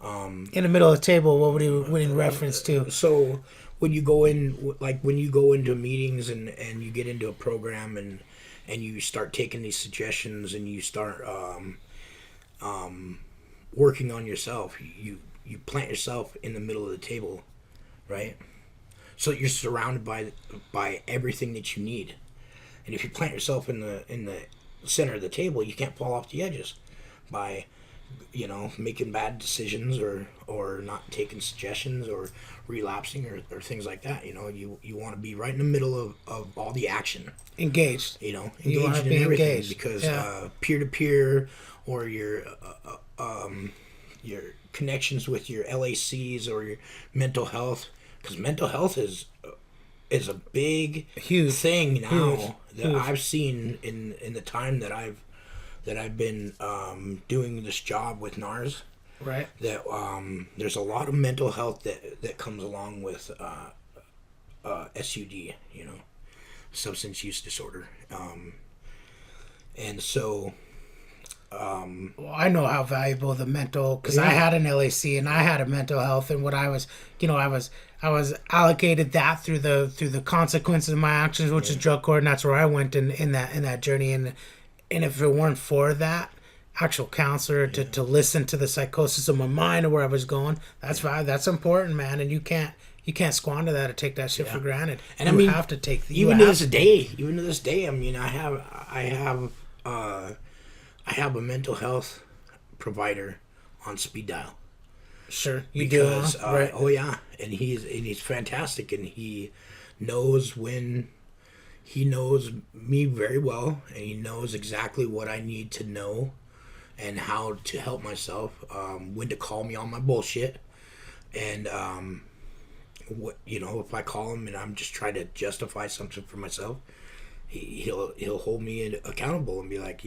in the middle of the table. What would you in reference to? So when you go into meetings and you get into a program and you start taking these suggestions and you start working on yourself, you plant yourself in the middle of the table, right? So you're surrounded by everything that you need. And if you plant yourself in the center of the table, you can't fall off the edges by making bad decisions or not taking suggestions or relapsing or things like that. You want to be right in the middle of all the action, engaged engaged in everything, engaged. Because peer-to-peer or your connections with your LACs or your mental health, because mental health is a big huge thing now that huge. I've seen in the time that I've been doing this job with NARS. Right. That there's a lot of mental health that comes along with SUD. substance use disorder. And so, Well, I know how valuable the mental, because I had an LAC and I had a mental health, and what I was, I was allocated that through the consequences of my actions, which is drug court, and that's where I went in that journey, and if it weren't for that actual counselor to listen to the psychosis of my mind or where I was going, that's important, man, and you can't squander that or take that shit for granted. And you have to take even to this day. I mean, I have a mental health provider on speed dial. Sure, you do, huh? Right. Oh yeah, and he's fantastic, and he knows me very well, and he knows exactly what I need to know and how to help myself, when to call me on my bullshit, and if I call him and I'm just trying to justify something for myself, he'll hold me accountable and be like,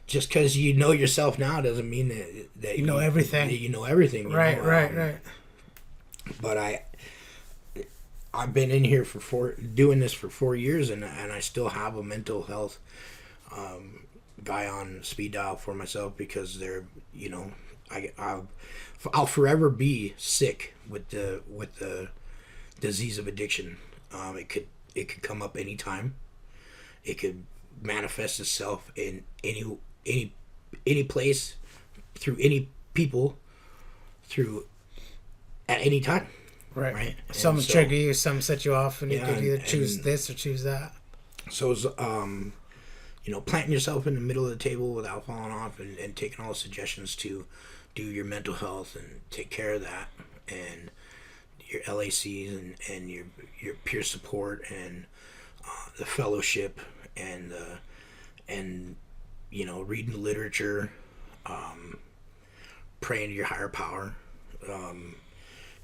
just because you know yourself now doesn't mean that you know everything. That you know everything. Right. But I've been in here doing this for 4 years, and I still have a mental health guy on speed dial for myself, because they're, I'll forever be sick with the disease of addiction. It could come up anytime. It could manifest itself in any place, through any people, at any time. Right. Some trigger you, some set you off, and you could either choose this or choose that. So it's, planting yourself in the middle of the table without falling off, and taking all the suggestions to do your mental health and take care of that, and your LACs and your peer support, and the fellowship, and reading the literature, praying to your higher power.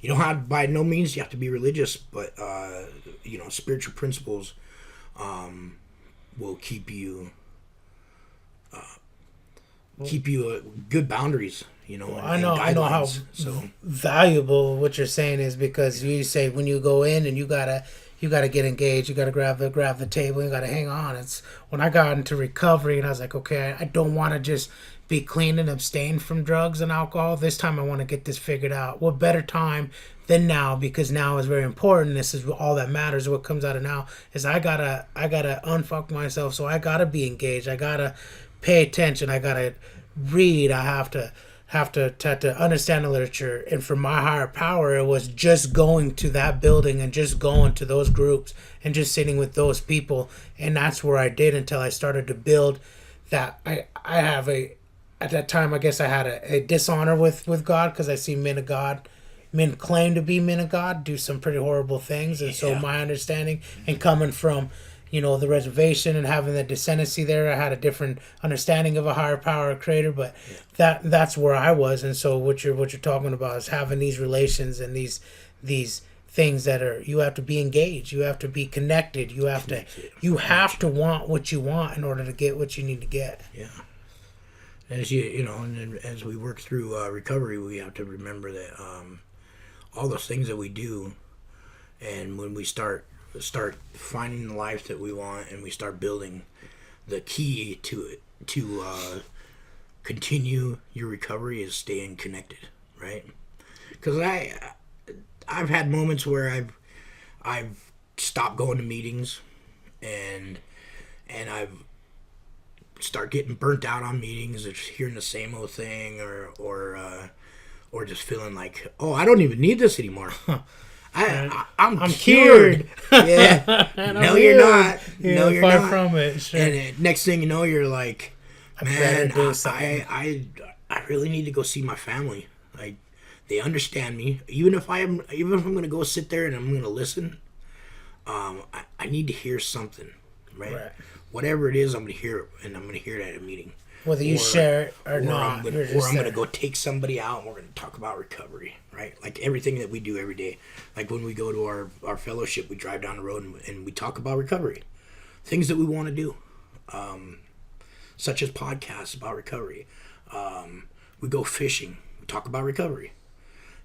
You don't have, by no means you have to be religious, but spiritual principles will keep you good boundaries. I know how valuable what you're saying is, because you say when you go in and you gotta get engaged, you gotta grab the table, you gotta hang on. It's when I got into recovery and I was like, okay, I don't want to just be clean and abstain from drugs and alcohol. This time I want to get this figured out. What better time than now, because now is very important. This is all that matters. What comes out of now is I gotta unfuck myself. So I gotta be engaged. I gotta pay attention. I gotta read. I have to understand the literature. And for my higher power, it was just going to that building and just going to those groups and just sitting with those people. And that's where I did until I started to build that. I have at that time, I guess I had a dishonor with God, because I see men claim to be men of God, do some pretty horrible things. And so my understanding, and coming from, the reservation and having the descendancy there, I had a different understanding of a higher power creator, but that's where I was. And so what you're talking about is having these relations and these things that are, you have to be engaged, you have to be connected, you have to want what you want in order to get what you need to get. Yeah. As and as we work through recovery, we have to remember that all those things that we do, and when we start finding the life that we want, and we start building, the key to continue your recovery is staying connected, right? Because I've had moments where I've stopped going to meetings, and I've start getting burnt out on meetings, or just hearing the same old thing, or just feeling like, oh, I don't even need this anymore. I'm cured. Yeah. No, you're not. No, you're far not. From it. Sure. And next thing you know, you're like, man, I really need to go see my family. Like, they understand me. Even if I'm going to go sit there and I'm going to listen, I need to hear something, right? Whatever it is, I'm going to hear it, and I'm going to hear it at a meeting. Whether you share it or not. I'm going to go take somebody out, and we're going to talk about recovery, right? Like everything that we do every day. Like when we go to our fellowship, we drive down the road and we talk about recovery. Things that we want to do, such as podcasts about recovery. We go fishing, we talk about recovery.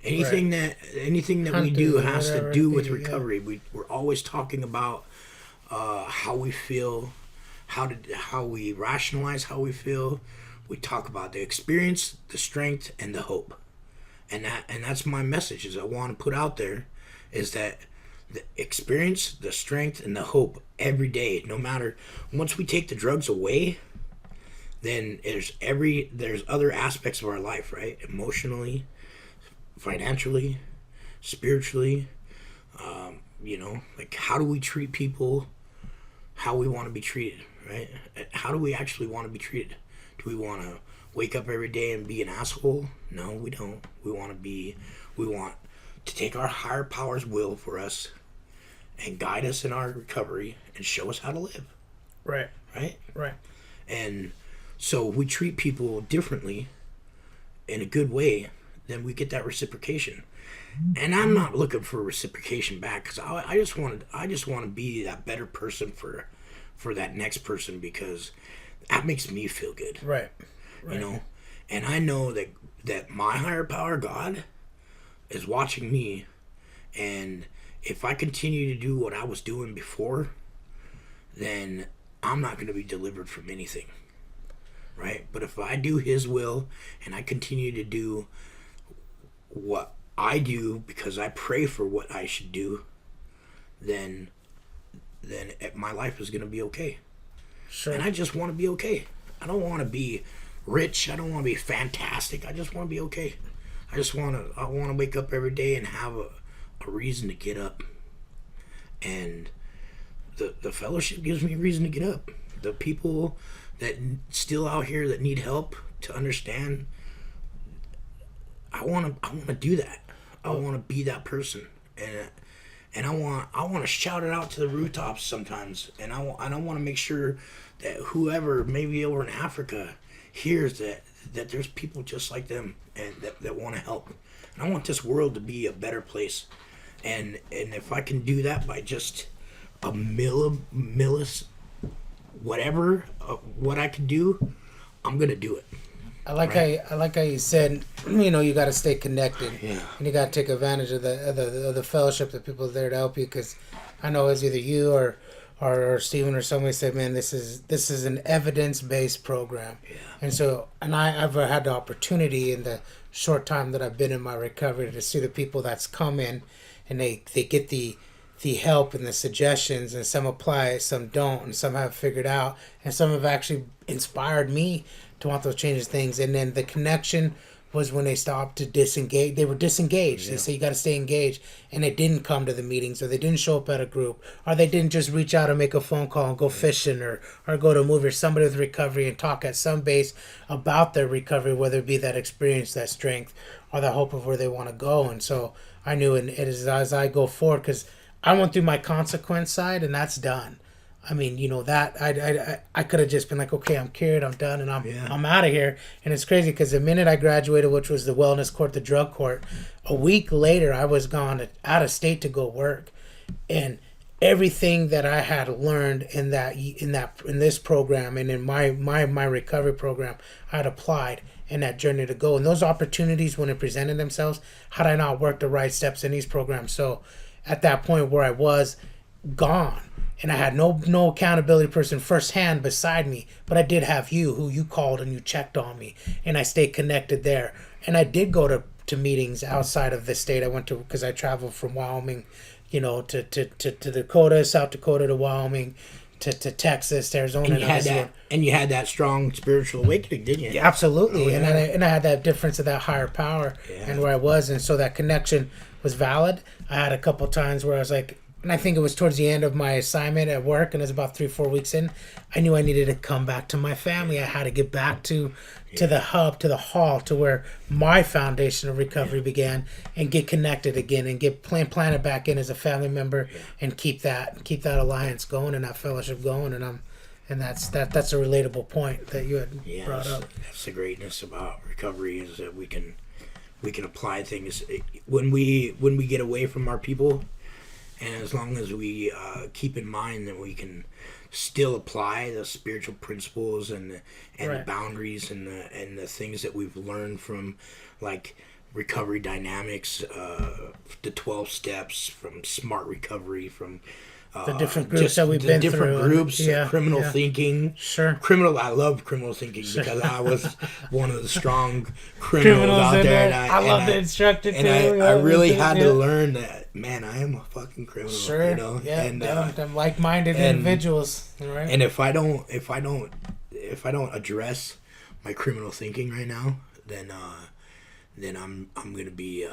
Anything that we do has to do with recovery. We're all always talking about how we feel, how we rationalize how we feel. We talk about the experience, the strength, and the hope. And that's my message is I want to put out there is that the experience, the strength, and the hope every day, no matter once we take the drugs away, then there's other aspects of our life, right? Emotionally, financially, spiritually, like how do we treat people, how we want to be treated, right? How do we actually want to be treated? Do we want to wake up every day and be an asshole? No, we don't. We want to take our higher power's will for us and guide us in our recovery and show us how to live. Right. Right? Right. And so we treat people differently in a good way, then we get that reciprocation. And I'm not looking for reciprocation back because I just want to be that better person for that next person because that makes me feel good. Right. And I know that my higher power, God, is watching me, and if I continue to do what I was doing before, then I'm not going to be delivered from anything, right? But if I do His will and I continue to do what I do because I pray for what I should do, then my life is going to be okay. Sure. And I just want to be okay. I don't want to be rich. I don't want to be fantastic. I just want to be okay. I want to wake up every day and have a reason to get up. And the fellowship gives me a reason to get up. The people that still out here that need help to understand, I want to do that. I want to be that person. And I want to shout it out to the rooftops sometimes. And I want to make sure that whoever, maybe over in Africa, hears that there's people just like them and that want to help. And I want this world to be a better place. And if I can do that by just a millis, whatever, what I can do, I'm gonna do it. I like how you said, you got to stay connected, Yeah. and you got to take advantage of the fellowship, the people there to help you. Because I know it's either you or Steven or somebody said, man, this is an evidence-based program. Yeah. And I've had the opportunity in the short time that I've been in my recovery to see the people that's come in and they get the help and the suggestions, and some apply it, some don't, and some have figured out, and some have actually inspired me to want those changes things. And then the connection was when they stopped to disengage. They were disengaged. Yeah. They say you got to stay engaged, and they didn't come to the meetings, or they didn't show up at a group, or they didn't just reach out and make a phone call and go fishing, or go to a movie, or somebody with recovery and talk at some base about their recovery, whether it be that experience, that strength, or the hope of where they want to go. And so I knew, and it is as I go forward, because I went through my consequence side, and that's done. I mean, that I could have just been like, okay, I'm cured, I'm done, and I'm out of here. And it's crazy because the minute I graduated, which was the wellness court, the drug court, a week later I was gone out of state to go work, and everything that I had learned in this program and in my recovery program, I had applied in that journey to go. And those opportunities, when it presented themselves, had I not worked the right steps in these programs, so at that point where I was gone. And I had no accountability person firsthand beside me, but I did have you, who you called and you checked on me, and I stayed connected there. And I did go to meetings outside of the state. I went to, because I traveled from Wyoming, to Dakota, South Dakota to Wyoming, to Texas, to Arizona. And you had that strong spiritual awakening, didn't you? Yeah, absolutely. Oh, yeah. And I had that difference of that higher power and where I was, and so that connection was valid. I had a couple times where I was like, and I think it was towards the end of my assignment at work, and it was about 3-4 weeks in, I knew I needed to come back to my family. I had to get back to the hub, to the hall, to where my foundation of recovery began, and get connected again, and get planted back in as a family member, and keep that alliance going and that fellowship going. And that's a relatable point that you had brought up. That's the greatness about recovery, is that we can apply things when we get away from our people. And as long as we keep in mind that we can still apply the spiritual principles and the boundaries and the things that we've learned from, like, recovery dynamics, the 12 steps, from smart recovery, from the different groups that we've been different through. groups, criminal thinking. Sure. I love criminal thinking because I was one of the strong criminals out there. And I love the instructor too. And I really had to learn that, man, I am a fucking criminal. Sure. You know? Yeah. And, them like-minded individuals. Right. And if I don't address my criminal thinking right now, then I'm gonna be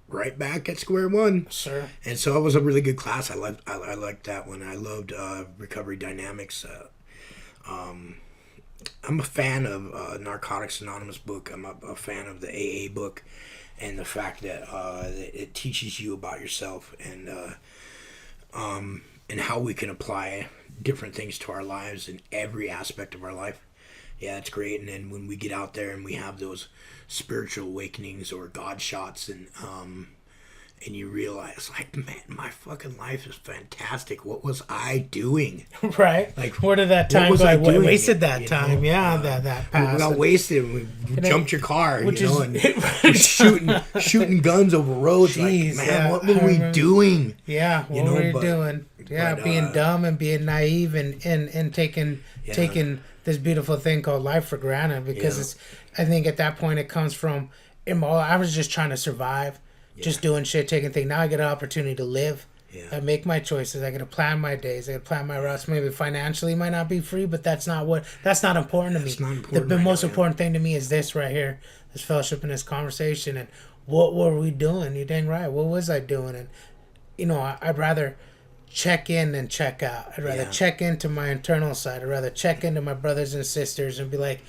right back at square one. Sure. And so it was a really good class. I liked that one. I loved recovery dynamics. I'm a fan of Narcotics Anonymous book. I'm a fan of the AA book, and the fact that it teaches you about yourself and how we can apply different things to our lives in every aspect of our life. Yeah, it's great. And then when we get out there and we have those spiritual awakenings or God shots, and you realize, like, man, my fucking life is fantastic. What was I doing? Right. Like, where did that time go? I wasted that you time. know? Yeah, that passed. We got wasted. We jumped your car, which you know, and shooting guns over roads. Jeez, like, man, what were we doing? Yeah, what were we doing? Yeah, being dumb and being naive and taking this beautiful thing called life for granted, because it's, I think at that point it comes from, I was just trying to survive, just doing shit, taking things. Now I get an opportunity to live. I make my choices. I get to plan my days. I get to plan my routes. Maybe financially might not be free, but that's not important to me. It's not important. The most important thing to me is this right here, this fellowship and this conversation. And what were we doing? You're dang right. What was I doing? And I'd rather check in than check out. I'd rather check into my internal side. I'd rather check into my brothers and sisters and be like,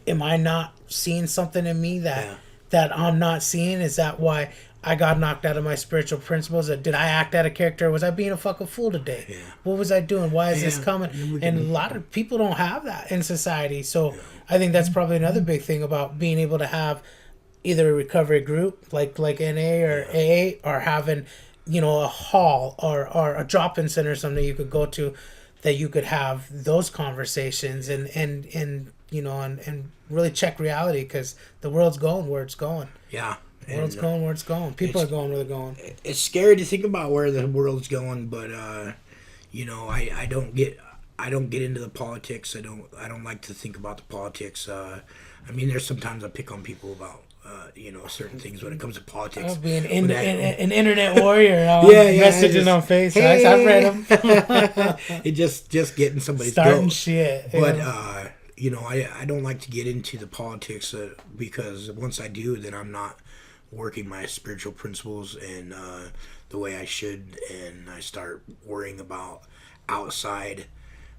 am I not seeing something in me that I'm not seeing? Is that why I got knocked out of my spiritual principles? Did I act out of character? Was I being a fucking fool today? Yeah. What was I doing? Why is this coming? And a lot of people don't have that in society. So I think that's probably another big thing about being able to have either a recovery group like NA or AA, or having a hall or a drop-in center or something you could go to, that you could have those conversations and really check reality, because the world's going where it's going. Yeah. The world's going where it's going. People are going where they're going. It's scary to think about where the world's going, but I don't get into the politics. I don't like to think about the politics. I mean, there's sometimes I pick on people about certain things when it comes to politics. I'll be an internet warrior. Messaging on Facebook. Hey. I've read them. It just getting somebody's starting goat. Shit. But I don't like to get into the politics because once I do, then I'm not working my spiritual principles and the way I should, and I start worrying about outside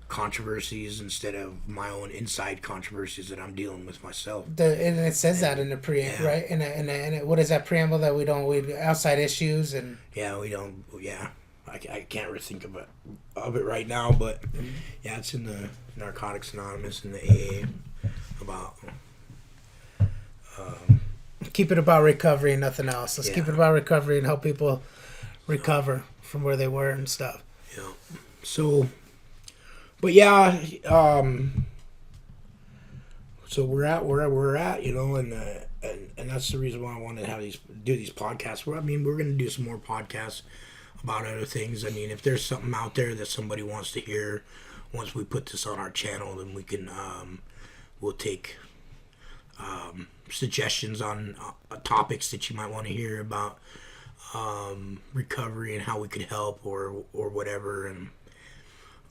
controversies instead of my own inside controversies that I'm dealing with myself. And it says that in the preamble, right? And what is that preamble that we outside issues and we don't. I can't really think of it right now, but it's in the Narcotics Anonymous and the AA about. Keep it about recovery and nothing else. Let's keep it about recovery and help people recover from where they were and stuff. Yeah. So, but so we're at where we're at, and that's the reason why I wanted to do these podcasts. We're going to do some more podcasts about other things. I mean, if there's something out there that somebody wants to hear, once we put this on our channel, then we can we'll take suggestions on topics that you might want to hear about recovery and how we could help or whatever. And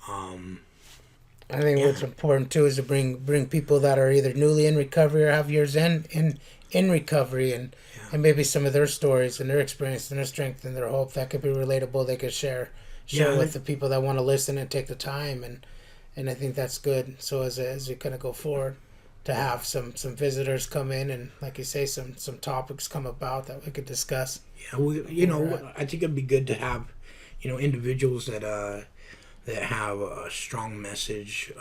I think what's important too is to bring people that are either newly in recovery or have years in recovery, and maybe some of their stories and their experience and their strength and their hope that could be relatable. They could share with the people that want to listen and take the time, and I think that's good. So as we kind of go forward, to have some visitors come in and, like you say, some topics come about that we could discuss. Yeah, I think it'd be good to have, individuals that have a strong message,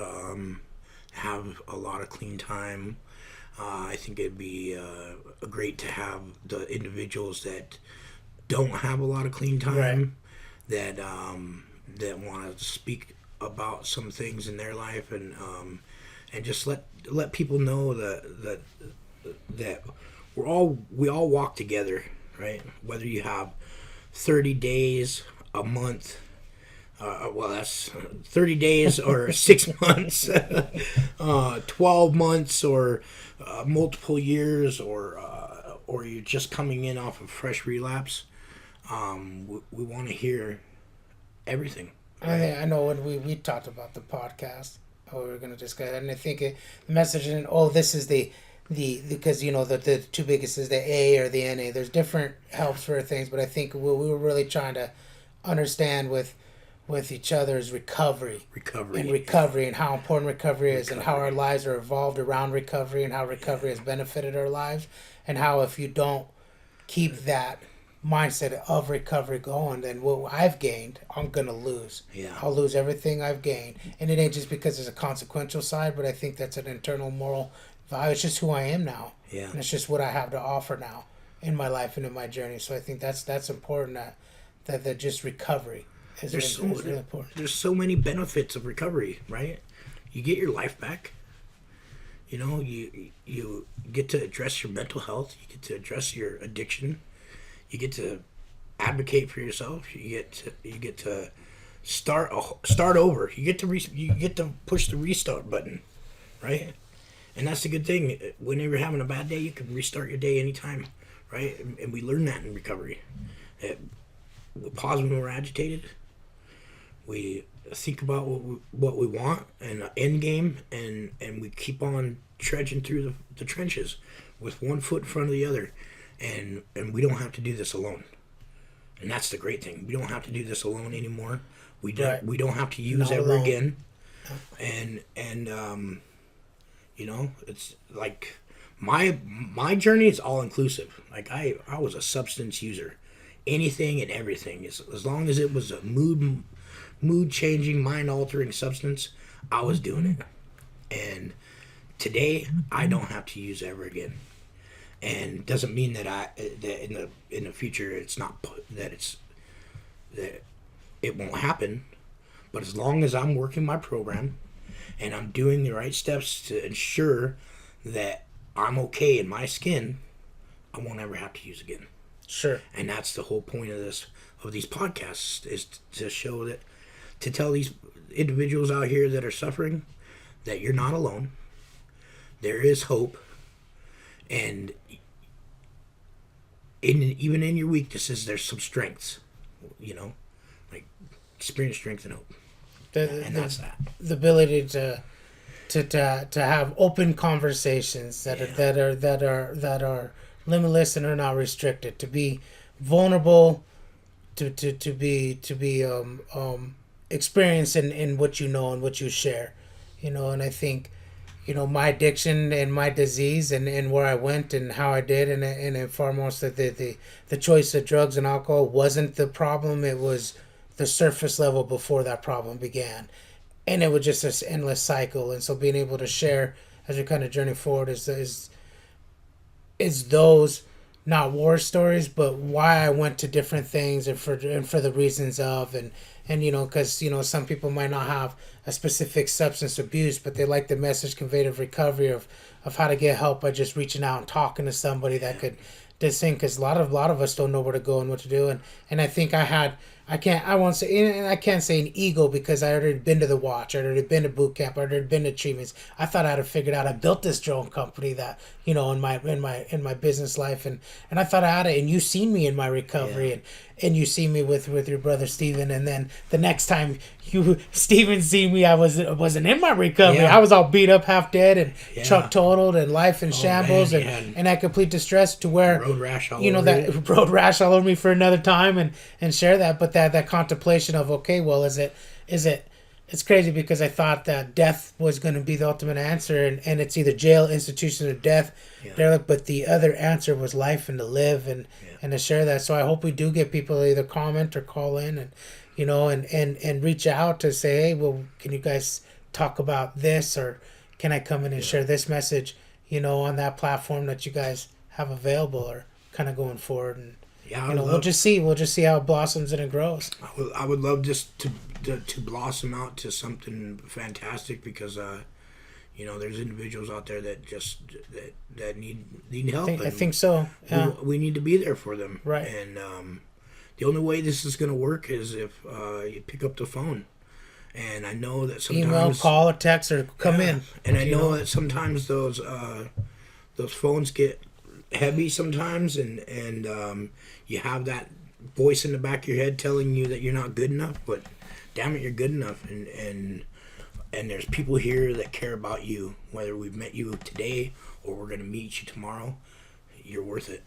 have a lot of clean time. I think it'd be great to have the individuals that don't have a lot of clean time, that want to speak about some things in their life, and just let people know that we all walk together, right? Whether you have 30 days, a month, well, that's 30 days or 6 months, 12 months, or multiple years, or you're just coming in off of fresh relapse. We want to hear everything. I know when we talked about the podcast, we were going to discuss it, and I think the message isn't, this is the because the two biggest is the A or the NA. There's different helps for things, but I think we were really trying to understand with each other's recovery and how important recovery is, and how our lives are evolved around recovery, and how recovery has benefited our lives, and how if you don't keep that mindset of recovery going, then what I've gained, I'm gonna lose. Yeah. I'll lose everything I've gained, and it ain't just because there's a consequential side, but I think that's an internal moral value. It's just who I am now. Yeah. And it's just what I have to offer now in my life and in my journey. So I think that's important. That just recovery is really important. There's so many benefits of recovery, right? You get your life back. You get to address your mental health. You get to address your addiction. You get to advocate for yourself. You get to start over. You get to push the restart button, right? And that's the good thing. Whenever you're having a bad day, you can restart your day anytime, right? And we learn that in recovery. We pause when we're agitated. We think about what we want and an end game, and we keep on trudging through the trenches with one foot in front of the other. And we don't have to do this alone. And that's the great thing. We don't have to do this alone anymore. We don't have to use ever again. And it's like my journey is all inclusive. Like I was a substance user. Anything and everything. As long as it was a mood changing, mind altering substance, I was doing it. And today I don't have to use ever again. And doesn't mean that in the future it's not that it won't happen, but as long as I'm working my program and I'm doing the right steps to ensure that I'm okay in my skin, I won't ever have to use again. Sure. And that's the whole point of these podcasts, is to show that, to tell these individuals out here that are suffering that you're not alone. There is hope. And even in your weaknesses, there's some strengths, like experience, strength, and hope. That's that. The ability to have open conversations that are limitless and are not restricted. To be vulnerable, to be experienced in what you know and what you share, And I think, my addiction and my disease and where I went and how I did, and foremost that the choice of drugs and alcohol wasn't the problem. It was the surface level before that problem began, and it was just this endless cycle. And so being able to share as we kind of journey forward is those not war stories, but why I went to different things and for the reasons of, and because some people might not have a specific substance abuse, but they like the message conveyed of recovery, of how to get help by just reaching out and talking to somebody that could just think, because a lot of us don't know where to go and what to do, and I think I can't say an ego, because I already been to the watch, I already been to boot camp, I already been to treatments. I thought I had it figured out. I built this drone company that in my business life, and I thought I had it. And you seen me in my recovery, and you see me with your brother Steven, and then the next time Steven see me, I wasn't in my recovery. I was all beat up, half dead, and truck totaled, and life in shambles, and that complete distress, to where road rash all road rash all over me for another time, and share that. But that contemplation of, okay, well, is it it's crazy, because I thought that death was going to be the ultimate answer, and it's either jail, institution, or death. But the other answer was life, and to live, and to share that. So I hope we do get people to either comment or call in, and and reach out to say, hey, well, can you guys talk about this, or can I come in and share this message, on that platform that you guys have available, or kind of going forward. And we'll just see how it blossoms and it grows. I would love just to blossom out to something fantastic, because there's individuals out there that just that need help. I think so. Yeah. We need to be there for them. Right. And the only way this is going to work is if you pick up the phone. And I know that sometimes email, call, or text, or come in. And I know that sometimes those phones get heavy sometimes, and you have that voice in the back of your head telling you that you're not good enough. But damn it, you're good enough. And there's people here that care about you, whether we've met you today or we're going to meet you tomorrow. You're worth it.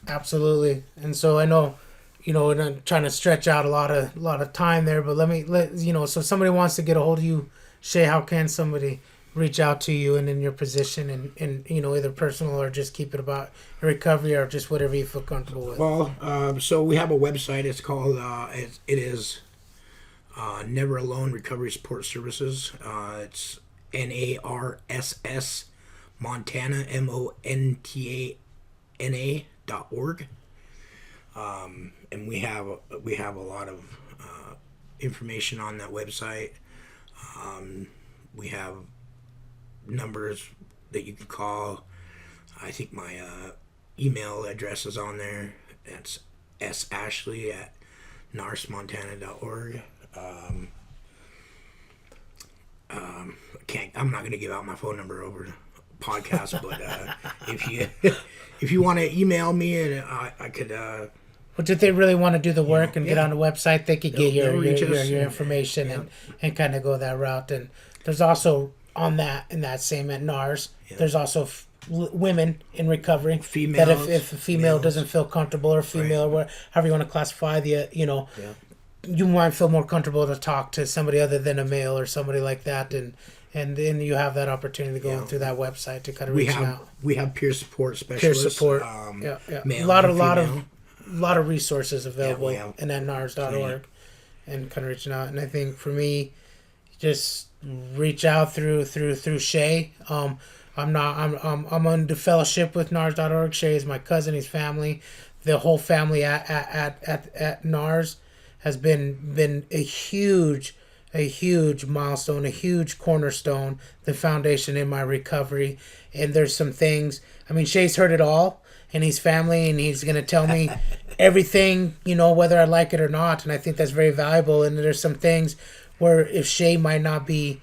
Absolutely. And so I know, and I'm trying to stretch out a lot of time there, but so if somebody wants to get a hold of you, Shay, how can somebody reach out to you and in your position and either personal or just keep it about your recovery or just whatever you feel comfortable with? Well, so we have a website. It's called, it is Never Alone Recovery Support Services. It's NARSS Montana MONTANA.org. And we have a lot of information on that website. We have numbers that you can call. I think my email address is on there. That's sashley@narsmontana.org. I'm not going to give out my phone number over the podcast, but if you want to email me, and I could. But if they really want to do the work and get on the website, they could get your information and kind of go that route. And there's also in that same at NARS, there's also women in recovery. Females, that if a female doesn't feel comfortable, or female, or however you want to classify you might feel more comfortable to talk to somebody other than a male or somebody like that, and then you have that opportunity to go through that website to kind of reach out. We have peer support specialists. Peer support, a lot of resources available in that NARS.org, and kind of reaching out. And I think for me, just reach out through Shay. I'm under fellowship with NARS.org. Shay is my cousin, his family. The whole family at NARS has been a huge milestone, a huge cornerstone, the foundation in my recovery. And there's some things, Shay's heard it all, and his family, and he's going to tell me everything, whether I like it or not. And I think that's very valuable. And there's some things where if Shay might not be,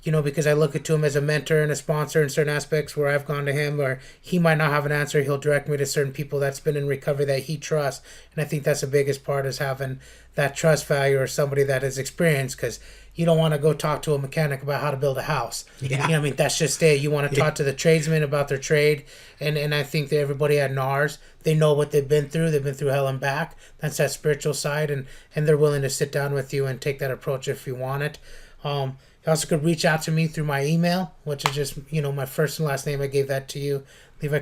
because I look to him as a mentor and a sponsor in certain aspects where I've gone to him, or he might not have an answer, he'll direct me to certain people that's been in recovery that he trusts. And I think that's the biggest part, is having that trust value or somebody that has experienced, because you don't want to go talk to a mechanic about how to build a house. Yeah. That's just it. You want to talk to the tradesmen about their trade. And I think that everybody at NARS, they know what they've been through. They've been through hell and back. That's that spiritual side. And they're willing to sit down with you and take that approach if you want it. You also could reach out to me through my email, which is just, my first and last name. I gave that to you, Levi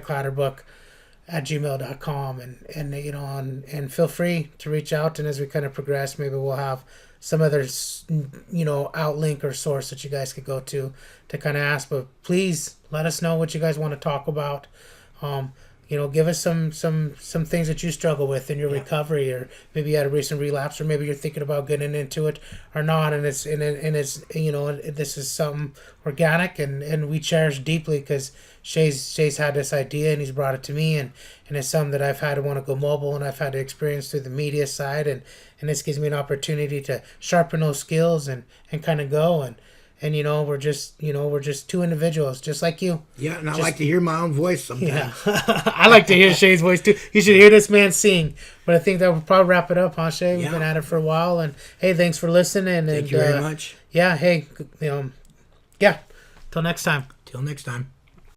@gmail.com. And feel free to reach out. And as we kind of progress, maybe we'll have some other, outlink or source that you guys could go to kind of ask. But please let us know what you guys want to talk about. Give us some things that you struggle with in your recovery, or maybe you had a recent relapse, or maybe you're thinking about getting into it or not. And it's this is something organic and we cherish deeply, because Shay's had this idea and he's brought it to me, and it's something that I've had to want to go mobile, and I've had to experience through the media side, and this gives me an opportunity to sharpen those skills and kind of go and we're just two individuals just like you. Yeah, and I like to hear my own voice sometimes. Yeah. I like to hear Shay's voice too. You should hear this man sing. But I think that will probably wrap it up, huh, Shay? We've been at it for a while, and hey, thanks for listening. Thank you very much. Yeah, hey, Till next time. Till next time.